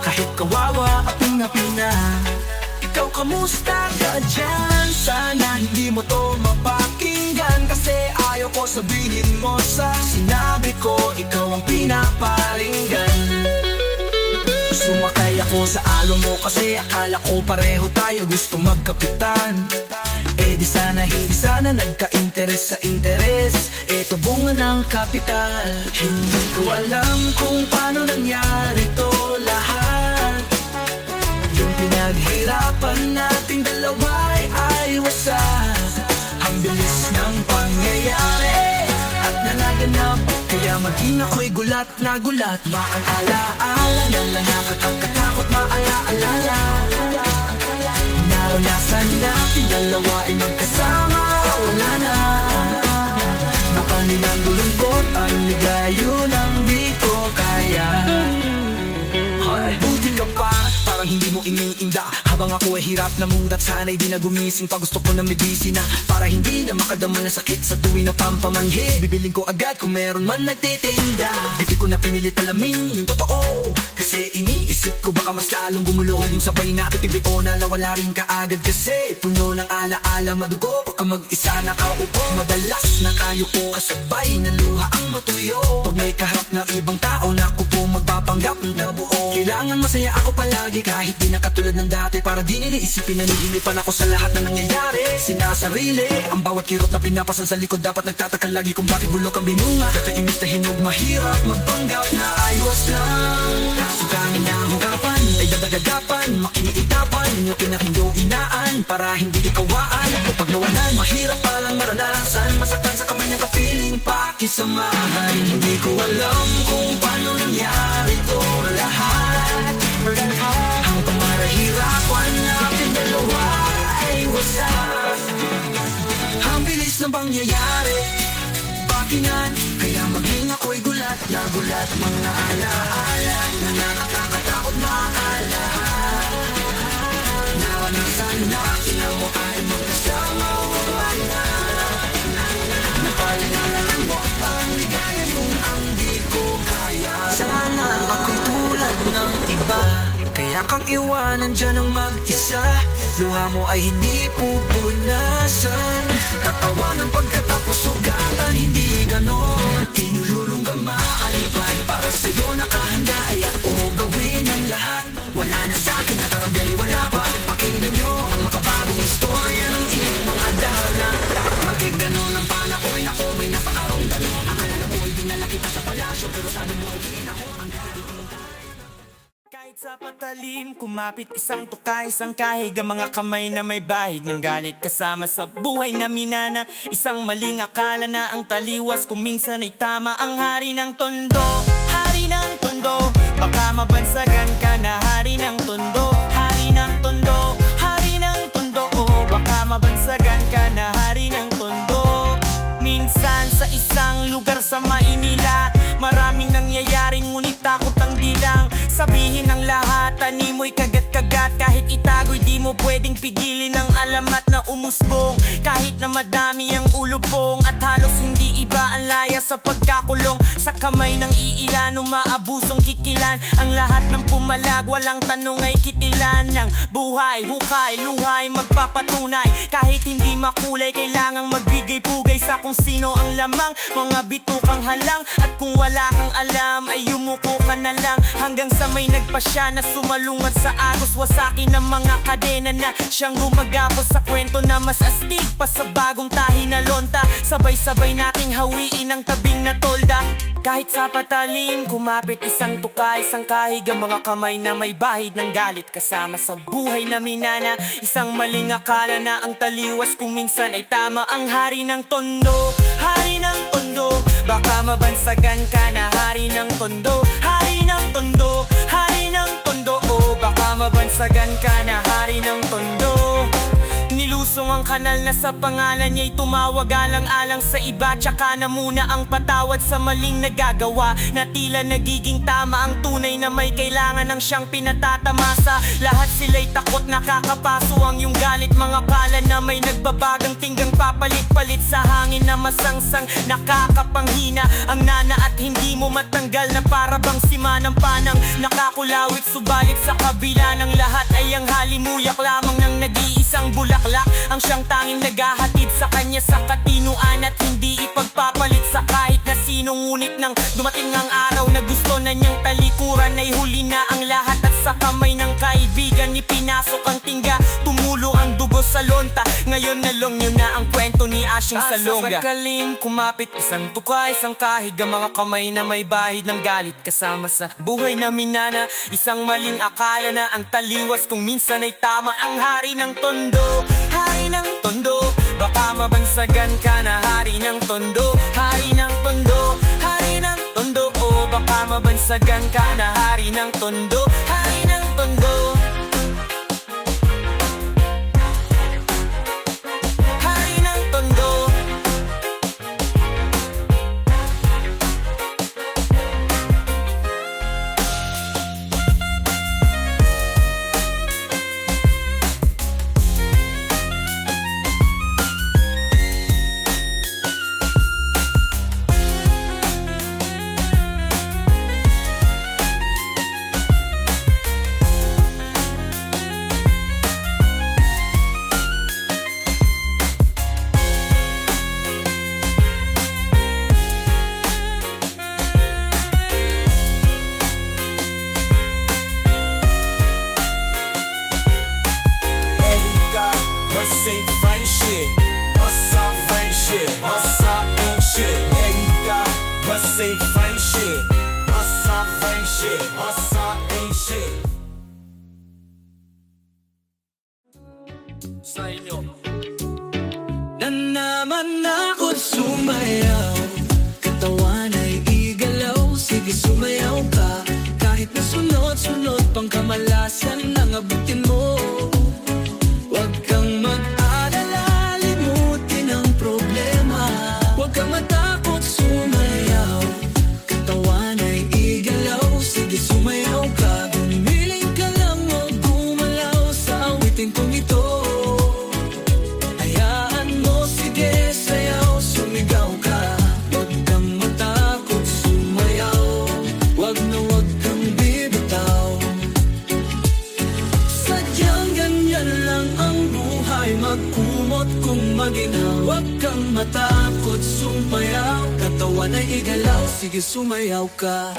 kahit kawawa aping-apina. Ikaw kamusta ka dyan? Sana hindi mo to mapakinggan, kasi ayaw ko sabihin mo sa sinabi ko, ikaw ang pinaparinggan. Sumakay ako sa alo mo kasi akala ko pareho tayo gusto magkapitan. Eh di sana hindi sana nagka-interes sa interes. Eto bunga ng kapital. Hindi ko alam kung paano nangyari to lahat. Yung pinaghirapan nating dalawa ay wasak. Ang bilis ng pangyayari at nanaganap, kaya maging ako'y gulat na gulat. Maalaala na lang nakakatakot, maalaala. Naranasan natin dalawa ay magkasama, wala na. Nakanilang lulungkot ang ligayo ng di ko kaya. Buti ka pa, parang hindi mo iniinda. Habang ako ay hirap na mudat, sana'y di na gumising pa. Gusto ko na may busy na, para hindi na makadama na sakit sa tuwi na pampamanhid. Bibiling ko agad kung meron man nagtitinda. Hindi ko na pinilit alamin yung totoo, kasi iniisip ko baka mas lalong gumulo. Yung sabay na titibig ko na nawala rin kaagad, kasi puno ng alaala madugo. Pagka mag-isa nakaupo, madalas nakayuko, kasabay na luha ang matuyo. Pag may kaharap na ibang tao, naku po magpapanggap na buo. Kailangan masaya ako palagi kahit di na katulad ng dati. Para di niliisipin na nililipan ako sa lahat na nangyayari. Sinasarili ang bawat kirot na pinapasan sa likod. Dapat nagtataka lagi kung bakit bulok ang binunga. Kataimik na hinog, mahirap magpanggap na ayos lang. Sugangin na hugapan, ay dadagagapan, makiniitapan, yung pinakindohinaan para hindi ikawaan. Kapag nawalan, mahirap palang maranasan, masaktan sa kamay ng kapiling pakisamahan. Hindi ko alam kung paano nangyari to lahat. Hanggang marahirapan natin dalawa ay wasak. Ang bilis ng pangyayari, pakingan, kaya maging ako'y gulat na gulat. Mga alaala na nakakatakot maala. Naranasan natin ang mo ay magkasama, wala. Napalinalan mo ang ligaya kung ang di ko kaya. Sana ako'y tulad ng iba, kaya kang iwanan dyan ang mag-isa. Luha mo ay hindi pupunasan, tatawa ng pagkatapos sugatan, hindi ganon. Tinululong kang maalipay, para sa'yo nakahanda ay ako gawin ang lahat. Wala na sa'kin na tarambeli, wala pa. Pakinggan nyo ang makabagong istorya ng inyong mga dahana. Magig ganon ang panakoy, ako may napakarong ganon. Akala mo'y dinala kita sa palasyo, pero sabi mo ay din ako ang Kahit sa patalim, kumapit isang tukay, isang kahig, ang mga kamay na may bahid ng galit. Kasama sa buhay na minana, isang maling akala na ang taliwas kung minsan ay tama. Ang hari ng tondo, hari ng tondo, baka mabansagan ka na hari ng tondo. Hari ng tondo, hari ng tondo, oh, baka mabansagan ka na hari ng tondo. Minsan sa isang lugar sa Maynila, maraming nangyayaring ngunit takot ang dilang. Sabihin ng lahat, animoy kagat-kagat. Kahit itago'y di mo pwedeng pigilin ang alamat na umusbong. Kahit na madami ang ulubong at halos hindi iba ang laya sa pagkakulong. Sa kamay ng iilan, umaabusong kikilan. Ang lahat ng pumalag, walang tanong ay kitilan ng buhay, hukay, luhay, magpapatunay. Kahit hindi makulay, kailangang magbigay-pugay sa kung sino ang lamang. Mga bitukang halang at kung wala kang alam ay yumuko ka na lang. Hanggang sa may nagpasya na sumalungat sa agos. Wasaki ng mga kadena na siyang gumagapos sa kwento na mas astig pa sa bagong tahi na lonta. Sabay-sabay nating hawiin ang tabing na tolda. Kahit sa patalim, kumapit isang tukay, isang kahig ang mga kamay na may bahid ng galit. Kasama sa buhay na minana, isang maling akala na ang taliwas kung minsan ay tama. Ang hari ng tondo, hari ng tondo, baka mabansagan ka na hari ng tondo. Hari ng tondo, hari ng tondo, oh, baka mabansagan ka na hari ng tondo. Nilusong ang kanal na sa pangalan niya'y tumawag alang-alang sa iba. Tsaka na muna ang patawad sa maling nagagawa, na tila nagiging tama ang tunay na may kailangan ng siyang pinatatamasa. Lahat sila'y takot, nakakapaso ang yung galit. Mga pala na may nagbabagang tinggang papalit-palit sa hangin na masangsang nakakapanghina. Ang nana at hindi mo matanggal na para bang sima ng panang nakakulawit. Subalit sa kabila ng lahat ay ang halimuyak lamang ng nag-iisang bulaklak. Ang siyang tanging naghahatid sa kanya sa katinuan at hindi ipagpapalit sa kahit na sino. Ngunit nang dumating ang araw na gusto na niyang talikuran, ay huli na ang lahat at sa kamay ng kaibigan ipinasok ang tingga. Tumulo ang dugo sa lonta, ngayon nalong niyo na ang kwento ni Asyong Salonga. Sa pagkalim, kumapit isang tukay, isang kahig ang mga kamay na may bahid ng galit. Kasama sa buhay na minana, isang maling akala na ang taliwas kung minsan ay tama. Ang hari ng tondo, hari ng tondo, baka mabansagan ka na hari ng tondo. Hari ng tondo, hari ng tondo, oh, baka mabansagan ka na hari ng tondo. Hari ng tondo, hari ng tondo. Sa inyo Na naman ako't sumayaw, katawan ay igalaw. Sige sumayaw ka, kahit na sunod-sunod pang kamalasan ang abutin mo. Huwag kang mag-alala, limutin ang problema. Huwag kang matakot sumayaw, katawan ay igalaw. Sige sumayaw ka, gumiling ka lang, huwag gumalaw sa awitin kong ito. Magkumot kung maginaw, huwag kang matakot sumayaw, katawan ay igalaw, sige sumayaw ka.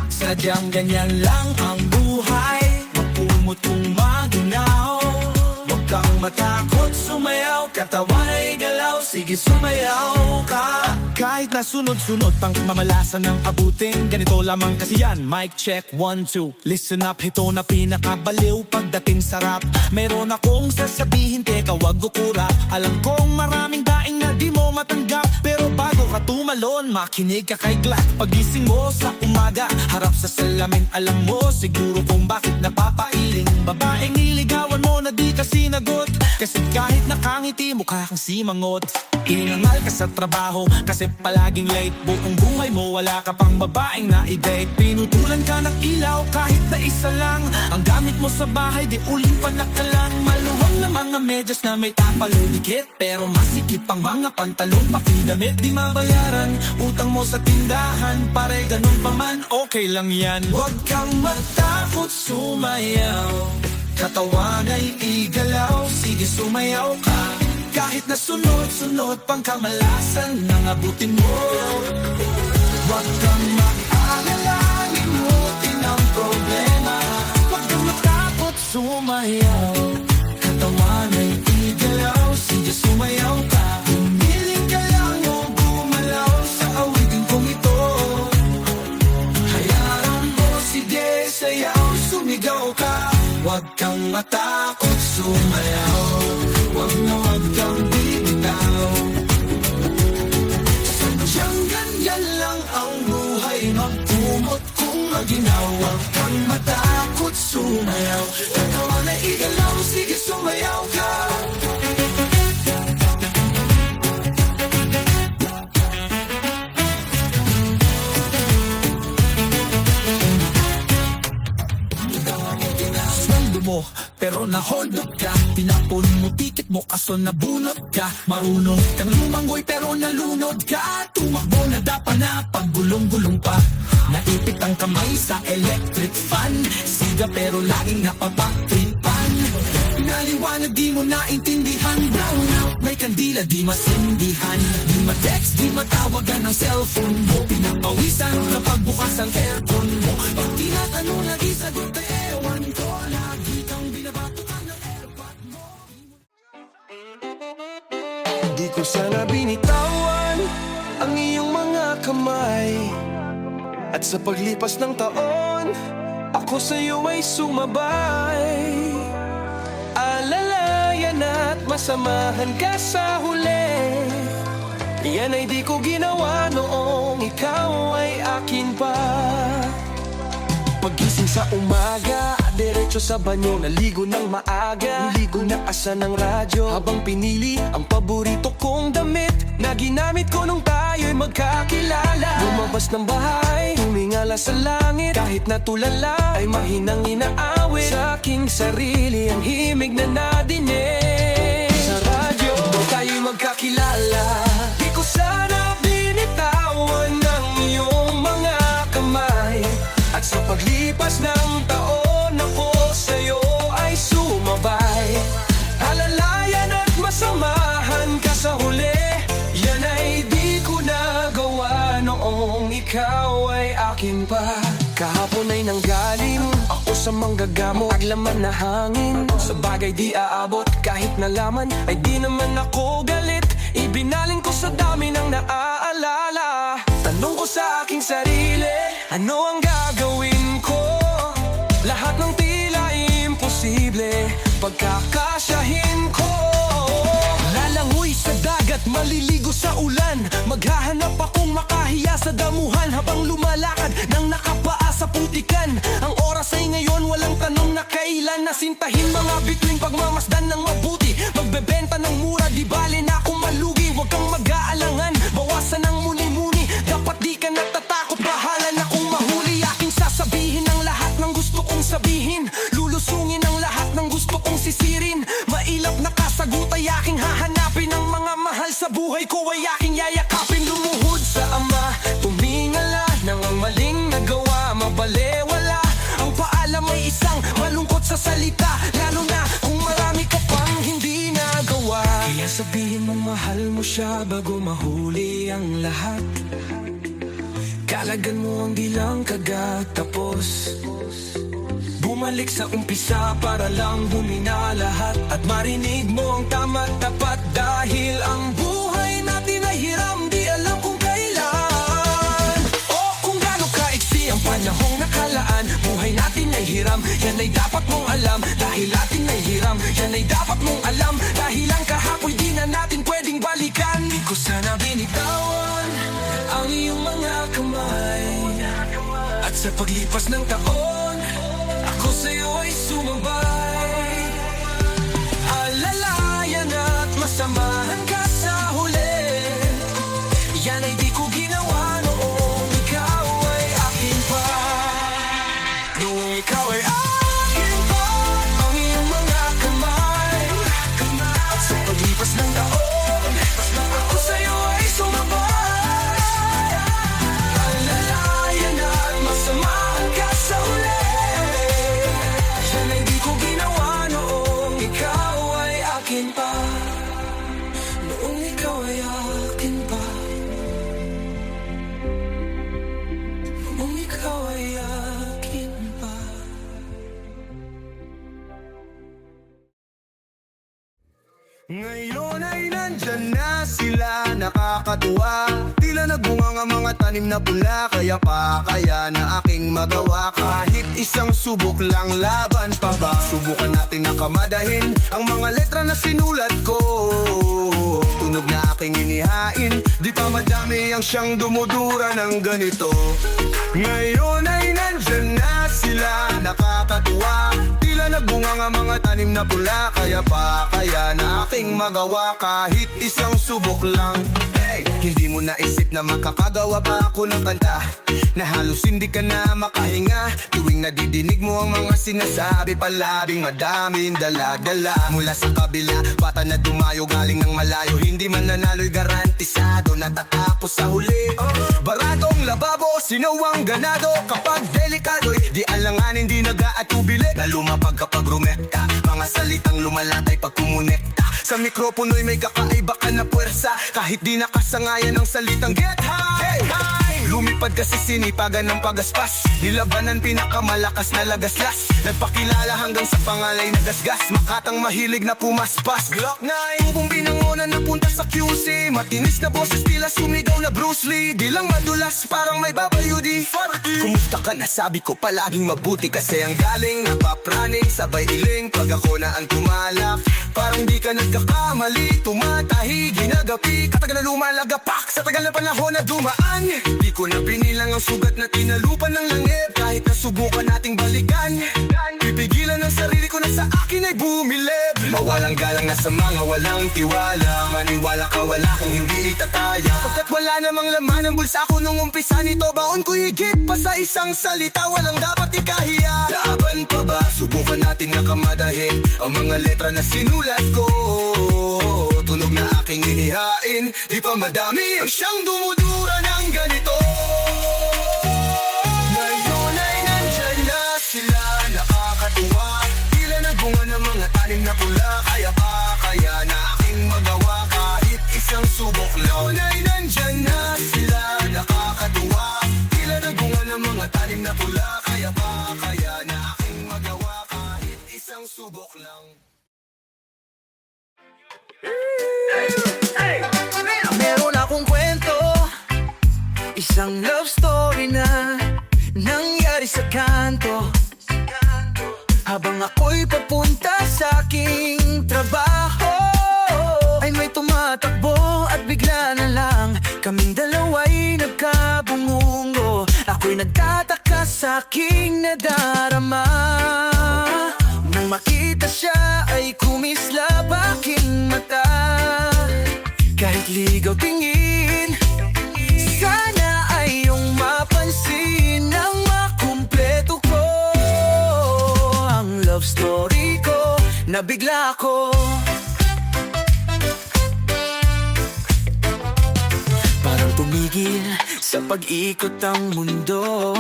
Sadyang ganyan lang ang buhay, magkumot kung maginaw. Huwag kang matakot sumayaw, katawan ay igalaw, sige sumayaw ka. Kahit na sunod-sunod pang mamalasan ng abutin, ganito lamang kasi yan. Mic check, 1, 2. Listen up, ito na pinakabaliw pagdating sa rap. Meron akong sasabihin, teka wag ukura. Alam kong maraming daing na di mo matanggap, pero bago ka tumalon, makinig ka kay Glock. Pagising mo sa umaga, harap sa salamin, alam mo siguro kung bakit napapailing. Babaeng niligawan mo na di ka sinagot, Kasi kahit nakangiti mukha kang simangot, iningal ka sa trabaho kasi palaging late. Buong buhay mo wala ka pang babaeng na i-date. Pinutulan ka ng ilaw kahit na isa lang. Ang gamit mo sa bahay di uling panakalan. Maluwang na mga medyas na may tapalunikit, pero masikip ang mga pantalon pati damit. Di mabayaran utang mo sa tindahan, pare ganun pa man okay lang yan. Huwag kang matakot sumayaw, katawan ay igalaw, sige sumayaw ka. Kahit na sunod-sunod pang kamalasan nang abutin mo. Huwag kang mag-alala, limutin ang problema. Huwag kang matakot sumayaw, katawan ay igalaw, sige sumayaw ka. Humiling ka lang o gumalaw sa awitin kong ito. Hayaan mo, sige sayaw, sumigaw ka. Huwag kang matakot sumayaw, huwag na huwag kang bibitaw. Sadyang ganyan lang ang buhay, magkumot kung maginaw. Huwag kang matakot sumayaw, katawan na igalaw, sige sumayaw ka. Sweldo mo, pero na-hold up ka. Tinapon mo ticket mo kaso nabunot ka. Marunong kang lumanggoy pero nalunod ka. Tumakbo na dapa na paggulong-gulong pa. Naipit ang kamay sa electric fan. Siga pero laging napapatripan. Naliwanag di mo naintindihan. Brown out, may kandila di masindihan. Di ma-text, di matawagan ang cellphone mo. Pinapawisan kapag bukas ang aircon mo. Pag tinatanong lagi sagot ay ewan ko. Lagi kang binabatukan ng airpod mo. Di ko sana binitawan ang iyong mga kamay. At sa paglipas ng taon, ako sa'yo ay sumabay. Alalayan at masamahan ka sa huli. Yan ay di ko ginawa noong ikaw ay akin pa. Paggising sa umaga, diretso sa banyo, naligo ng maaga. Naligo na asa ng radyo, habang pinili ang paborito kong damit na ginamit ko nung tayo'y magkakilala. Lumabas ng bahay, humingala sa langit, kahit natulala ay mahinang inaawit. Sa aking sarili ang himig na nadinig. Sa radyo, tayo'y magkakilala. Di ko sana binitawan ng iyong mga kamay. At sa paglipas ng taon, ako sa'yo ay sumabay. Alalayan at masamahan ka sa huli. Yan ay di ko nagawa noong ikaw ay akin pa. Kahapon ay nanggaling ako sa manggagamot, aglaman na hangin. Sa bagay di aabot, kahit nalaman ay di naman ako galit. Ibinaling ko sa dami ng naaalala. Tanong ko sa aking sarili, ano ang gagawin ko? Lahat ng tila imposible, pagkakasyahin ko. Lalangoy sa dagat, maliligo sa ulan. Maghahanap akong makahiya sa damuhan, habang lumalakad nang nakapaa sa putikan. Ang oras ay ngayon, walang tanong na kailan. Nasintahin mga bituing pagmamasdan ng mabuti. Magbebenta ng mura, di bale na akong malugi. Huwag kang mag-aalangan, bawasan ng muni-muni. Dapat di ka natatakot, bahala na kung mahuli. Aking sasabihin ang lahat ng gusto kong sabihin. Lulusungin ang lahat ng gusto kong sisirin. Mailap na kasagot ay aking hahanapin. Ang mga mahal sa buhay ko ay aking yayakapin. Lumuhod sa ama, tumingala nang ang maling nagawa, mabalewala. Ang paalam ay isang malungkot sa salita, lalo na kung marami ka pang hindi nagawa. Kaya sabihin mo mahal mo siya bago mahuli ang lahat. Kalagan mo ang dilang kagatapos. Bumalik sa umpisa para lang humina lahat. At marinig mo ang tama't tapat. Dahil ang buhay natin ay hiram, di alam kung kailan o kung gaano kaiksi ang panahong nakalaan. Buhay natin ay hiram, yan ay dapat mong alam. Dahil atin ay hiram, yan ay dapat mong alam. Dahil ang kahapoy di na natin pwedeng balikan. Di ko sana binitawan ang iyong mga kamay. At sa paglipas ng taon, ako sa'yo ay sumabay. Alala Ngayon ay nandyan na sila, nakakatuwa. Tila nagbunga ang mga tanim na pula, kaya pa kaya na aking magawa. Kahit isang subok lang, laban pa ba? Subukan natin na kamadahin ang mga letra na sinulat ko. Tunog na aking inihain, di pa madami ang siyang dumudura ng ganito. Ngayon ay nandyan na sila, nakakatuwa. Tila nagbunga ang mga tanim na pula, kaya pa kaya na aking magawa. Kahit isang subok lang. Hey, hindi mo naisip na makakagawa pa ako ng kanta na halos hindi ka na makahinga. Tuwing nadidinig mo ang mga sinasabi, palabing madaming dala-dala. Mula sa kabila, bata na dumayo galing ng malayo, hindi man nanalo'y garantisado, natatapos sa huli. Baratong lababo, sinawang ganado. Kapag delikado'y di alanganin, di nag-aatubili. Lalo mapag kapag rumekta, mga salitang lumalatay pag kumonekta. Sa mikropono'y may kakaiba ka na puwersa, kahit di nakasangayan ang salitang get high. Hey, high! Lumipad kasi sinipagan ng pagaspas, nilabanan pinakamalakas na lagaslas. Nagpakilala hanggang sa pangalay na gasgas, makatang mahilig na pumaspas. Glock 9, kung binangonan na punta sa QC, matinis na boses tila sumigaw na Bruce Lee. Di lang madulas, parang may babayudi. Kumusta ka na, sabi ko palaging mabuti, kasi ang galing napapraning, sabay iling pag ako na ang tumalak. Parang di ka nagkakamali, tumatahi, ginagapi, katagal na lumalagapak sa tagal na panahon na dumaan. Di ko na binilang ang sugat na tinalupan ng langit, kahit nasubukan nating balikan. Pipigilan ang sarili ko na sa akin ay bumilib. Mawalang galang na sa mga walang tiwala, maniwala ka wala kung hindi itataya. Pagkat wala namang laman ang bulsa ko nung umpisa nito, baon ko higit pa sa isang salita, walang dapat ikahiya. Laban pa ba? Subukan natin na kamadahin ang mga letra na sinulat ko. Tunog na aking inihain, di pa madami ang siyang dumudura ng ganito. Ngayon ay nandyan na sila, nakakatuwa. Tila nagbunga ng mga tanim na pula, kaya pa kaya na aking magawa. Kahit isang subok lang. Ngayon ay nandyan na sila, nakakatuwa. Tila nagbunga ng mga tanim na pula, kaya pa kaya na aking magawa. Kahit isang subok lang. Meron akong kwento, isang love story na nangyari sa kanto. Habang ako'y papunta sa aking trabaho, ay may tumatakbo at bigla na lang kaming dalawa'y nagkabungungo. Ako'y nagtataka sa aking nadarama. Nang makita siya ay kumislap aking mata. Kahit ligaw tingin, sana ay iyong mapansin nang makumpleto ko ang love story ko. Nabigla ko, parang tumigil sa pag-ikot ang mundo.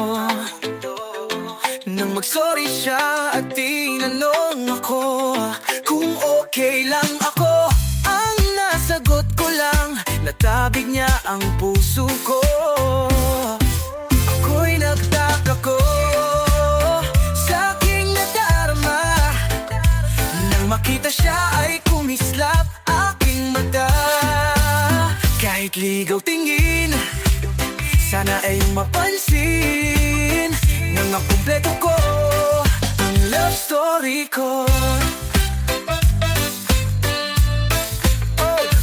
Nang mag-sorry siya at tinanong ako kung okay lang ako, ang nasagot ko lang, natabig niya ang puso ko. Ako'y nagtaka ko sa aking nadarama. Nang makita siya ay kumislap aking mata. Kahit ligaw tingin, sana ay mapansin nang makumpleto ko ang love story ko.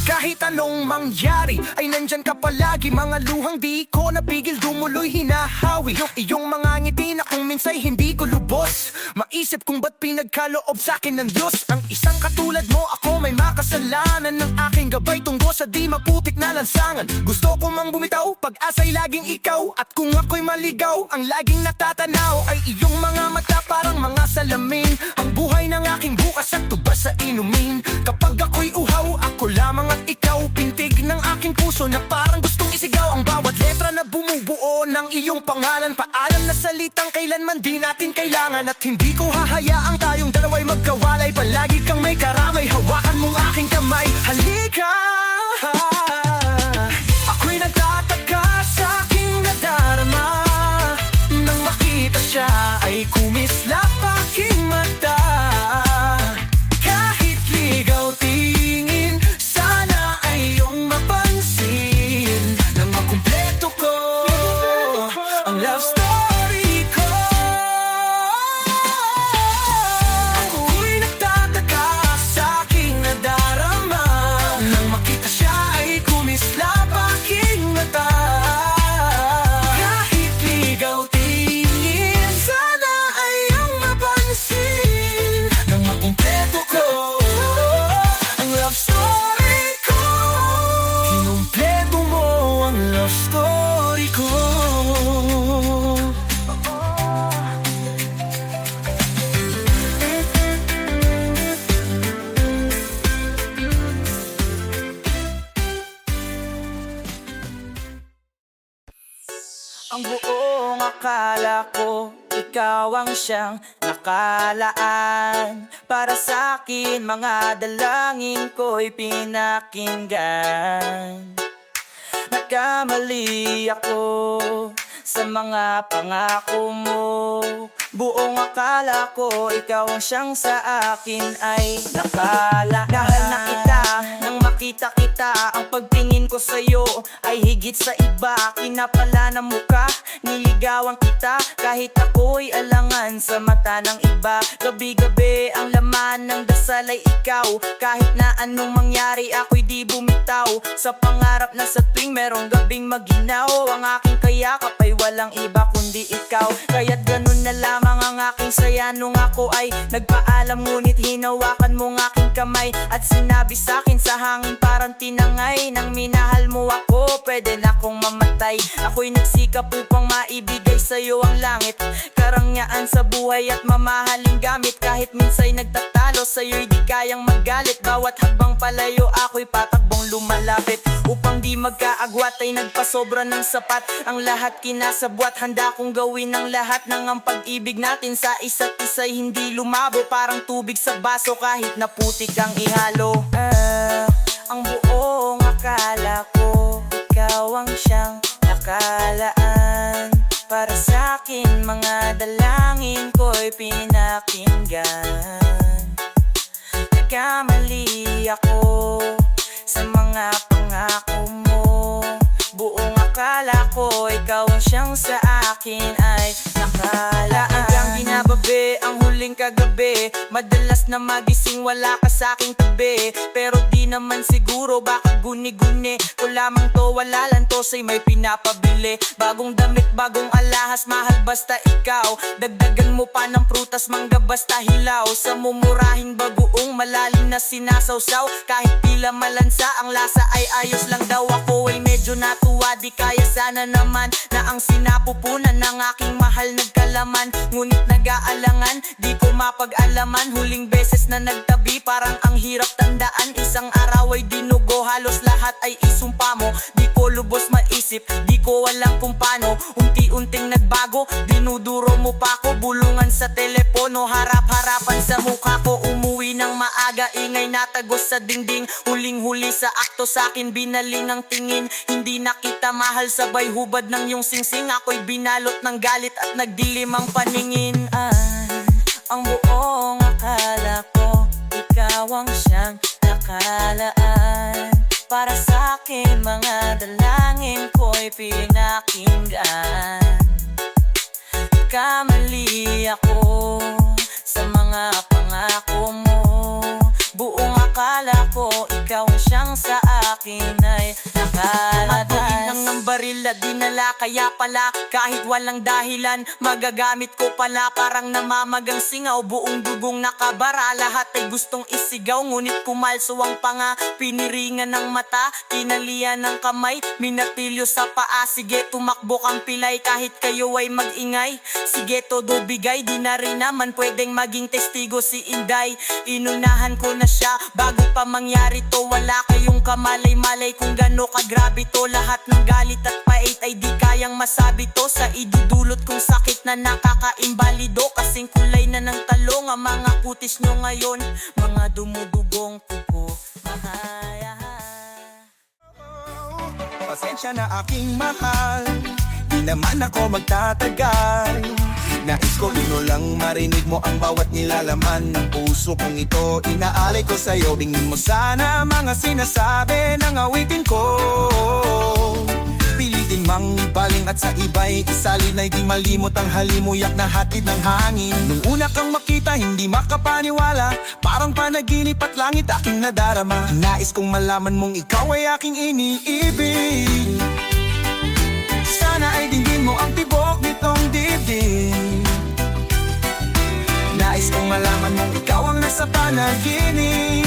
Kahit anong mangyari ay nandyan ka palagi. Mga luhang di ko napigil, dumuloy hinahawi. Yung iyong mga ngiti na kung minsay hindi ko lubos. Maisip kung ba't pinagkaloob sa'kin ng Diyos. Ang isang katulad mo, ako may makasalanan. Ng aking gabay tunggo sa di maputik na lansangan. Gusto ko mang bumitaw, pag-asa'y laging ikaw. At kung ako'y maligaw, ang laging natatanaw ay iyong mga mata parang mga salamin. Ang buhay ng aking bukas at tubas sa inumin. Kapag ako'y uhaw, ako lamang at ikaw. Pintig ng aking puso na parang gustong isigaw. Ang bawat letra na bumubuo ng iyong pangalan. Paalam na salitang kailanman di natin kailangan. At hindi ko hahayaang tayong dalawa'y magkawalay. Palagi kang may karamay, hawakan mong aking kamay. Halika, ako'y nagtataka sa aking nadarama. Nang makita siya ay kumislap aking mata. Kahit ligaw tingin, Ang buong akala ko, ikaw ang siyang nakalaan. Para sa'kin, mga dalangin ko'y pinakinggan. Nagkamali ako sa mga pangako mo. Buong akala ko, ikaw ang siyang sa akin ay nakalaan. Dahil na kita, nang makita kita, ang pagtingin ko sa'yo ay higit sa iba. Kinapala ng muka, niligawan kita, kahit ako'y alangan sa mata ng iba. Gabi-gabi ang laman ng dasal ay ikaw, kahit na anong mangyari ako'y di bumitaw. Sa pangarap na sa tuwing merong gabing maginaw, ang aking kayakap ay walang iba kundi ikaw. Kaya't ganun na lamang ang aking saya nung ako ay nagpaalam, ngunit hinawakan mo ang aking kamay at sinabi sa'kin sa hangin parang tinangay. Nang minahal mo ako, pwede na akong mamatay. Ako'y nagsikap upang maibigay sa'yo ang langit, karangyaan sa buhay at mamahaling gamit. Kahit minsa'y nagtatalo, sa'yo'y di kayang magalit. Bawat hagbang palayo, ako'y patakbong lumalapit. Upang di magkaagwat ay nagpasobra ng sapat. Ang lahat kinasabwat, handa kong gawin ang lahat ng ang pag-ibig natin sa isa't isa'y hindi lumabo. Parang tubig sa baso kahit na putik ang ihalo. Ang buong akala ko, ikaw ang siyang nakalaan. Para sa'kin, mga dalangin ko'y pinakinggan. Nagkamali ako sa mga pangako mo. Buong akala ko, ikaw ang siyang sa akin ay nakalaan. Hanggang ginababi ang huling kagabi, madalas na magising wala ka sa aking tabi. Pero di naman siguro, baka guni-guni ko lamang to, wala lang to sa'y may pinapabili. Bagong damit, bagong alahas, mahal basta ikaw. Dagdagan mo pa ng prutas, mangga basta hilaw. Sa mumurahing bagoong malalim na sinasawsaw, kahit tila malansa ang lasa ay ayos lang daw. Ako ay medyo natuwa, di kaya sana naman na ang sinapupunan ng aking mahal nagkalaman. Ngunit nag-aalangan, di ko mapag-alaman. Huling beses na nagtabi, parang ang hirap tandaan. Isang araw ay dinugo, halos lahat ay isumpa mo. Di ko lubos maisip, di ko alam kung paano. Unti-unting nagbago, dinuduro mo pa ko. Bulungan sa telepono, harap-harapan sa mukha ko. Umuwi ng maaga, ingay natagos sa dingding. Huling-huli sa akto, sa'kin binaling ang tingin. Hindi na kita mahal, sabay hubad ng iyong singsing. Ako'y binalot ng galit at nagdilim ang paningin. Ang buong akala ko, ikaw ang siyang nakalaan. Para sa'kin, mga dalangin ko'y pinakinggan. Kamali ako sa mga pangako mo. Buong akala ko, ikaw ang siyang sa akin ay nakalaan. Ako inang ng baril na dinala, kaya pala kahit walang dahilan magagamit ko pala. Parang namamagang singaw, buong dugong nakabara. Lahat ay gustong isigaw, ngunit kumalso ang panga. Piniringan ng mata, tinalian ng kamay, minatilyo sa paa. Sige, tumakbo kang pilay, kahit kayo ay mag-ingay. Sige, todo bigay, di na rin naman pwedeng maging testigo si Inday. Inunahan ko na siya bago pa mangyari to. Wala kayong kamalay-malay kung gano kagrabe to. Lahat ng galit at pait ay di kayang masabi to. Sa idudulot kong sakit na nakakaimbalido. Kasing kulay na ng talong ang mga kutis nyo ngayon, mga dumudugong kuko. Pasensya na aking mahal, di naman ako magtatagal. Nais ko lang marinig mo ang bawat nilalaman ng puso kong ito. Inaalay ko sa'yo, tingin mo sana mga sinasabi ng awitin ko. Pilitin mang ibaling at sa iba'y isalin ay di malimot ang halimuyak na hatid ng hangin. Nung una kang makita, hindi makapaniwala, parang panaginip at langit aking nadarama. Nais kong malaman mong ikaw ay aking iniibig. Sana ay dinggin mo ang tibok nitong dibdib. Nais kong malaman mong ikaw ang nasa panaginip,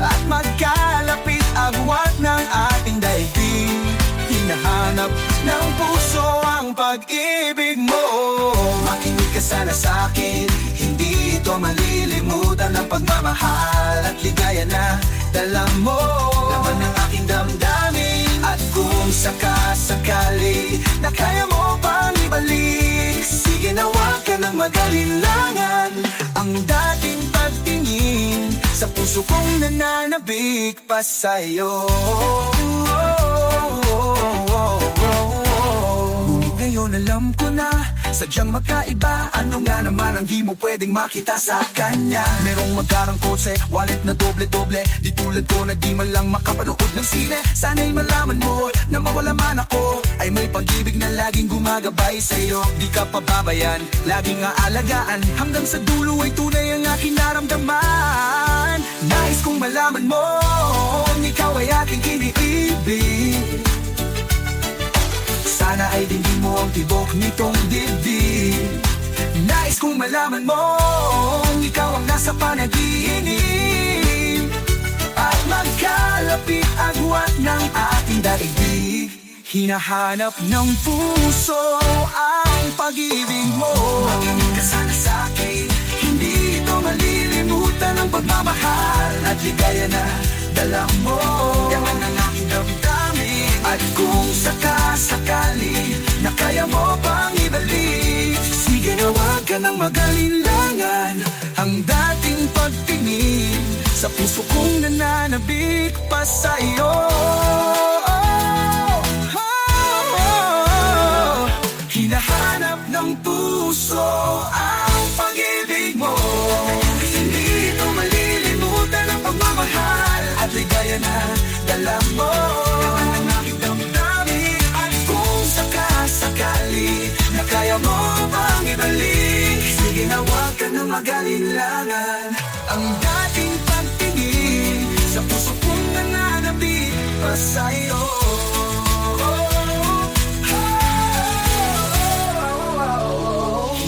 at magkalapit agwat ng ating daigdig. Hinahanap ng puso ang pag-ibig mo. Makinig ka sana sa'kin, hindi ito malilimutan. Ang pagmamahal at ligaya na dala mo, laman ng aking damdamin. At kung sakasakali na kaya mag-alilangan. Ang dating pagtingin sa puso kong nananabik pa sa'yo. Ngunit ngayon alam ko na sadyang magkaiba. Ano nga naman ang di mo pwedeng makita sa kanya? Merong magkarang kotse, wallet na doble-doble. Di tulad ko na di man lang makapanood ng sine. Sana'y malaman mo na mawala man ako, ay may pag-ibig na laging gumagabay sa'yo. Di ka pababayan, laging aalagaan, hanggang sa dulo ay tunay ang aking naramdaman. Nais kong malaman mo, ikaw ay aking iniibig. Sana ay dingin mo ang tibok nitong dibdib. Nais kong malaman mo, ikaw ang nasa panaginip, at magkalapit agwat ng ating daigdig. Hinahanap ng puso ang pag-ibig mo. Makinig ka sana sa'kin, hindi ito malilimutan ang pagmamahal at ligaya na dala mo. Yaman ang aking damdamin, at kung sakasakali na kaya mo pang ibalik, sige na wag ka nang mag-alilangan. Ang dating pagtingin sa puso kong nananabik pa sa'yo. Hinahanap ng puso ang pag-ibig mo. Hindi ito malilimutan ang pagmamahal at ligaya na dala mo. Yaman ang aking damdamin, at kung sakasakali na kaya mo pang ibalik, sige na wag ka na mag-alilangan. Ang dating pagtingin sa puso kong nananabik pa sa'yo.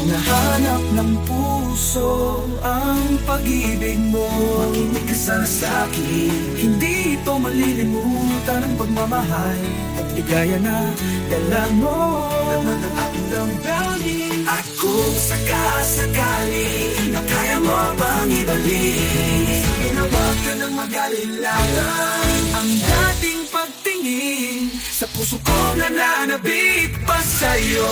Hinahanap ng puso ang pag-ibig mo. Makinig ka sana sa'kin, hindi ito malilimutan ang pagmamahal at ligaya na dala mo. Naman ang aking damdamin, at kung sakasakali na kaya mo bang ibalik, ginawag ka ng mag-alilangan. Ang dating pagtingin sa puso ko nananabik pa sa'yo.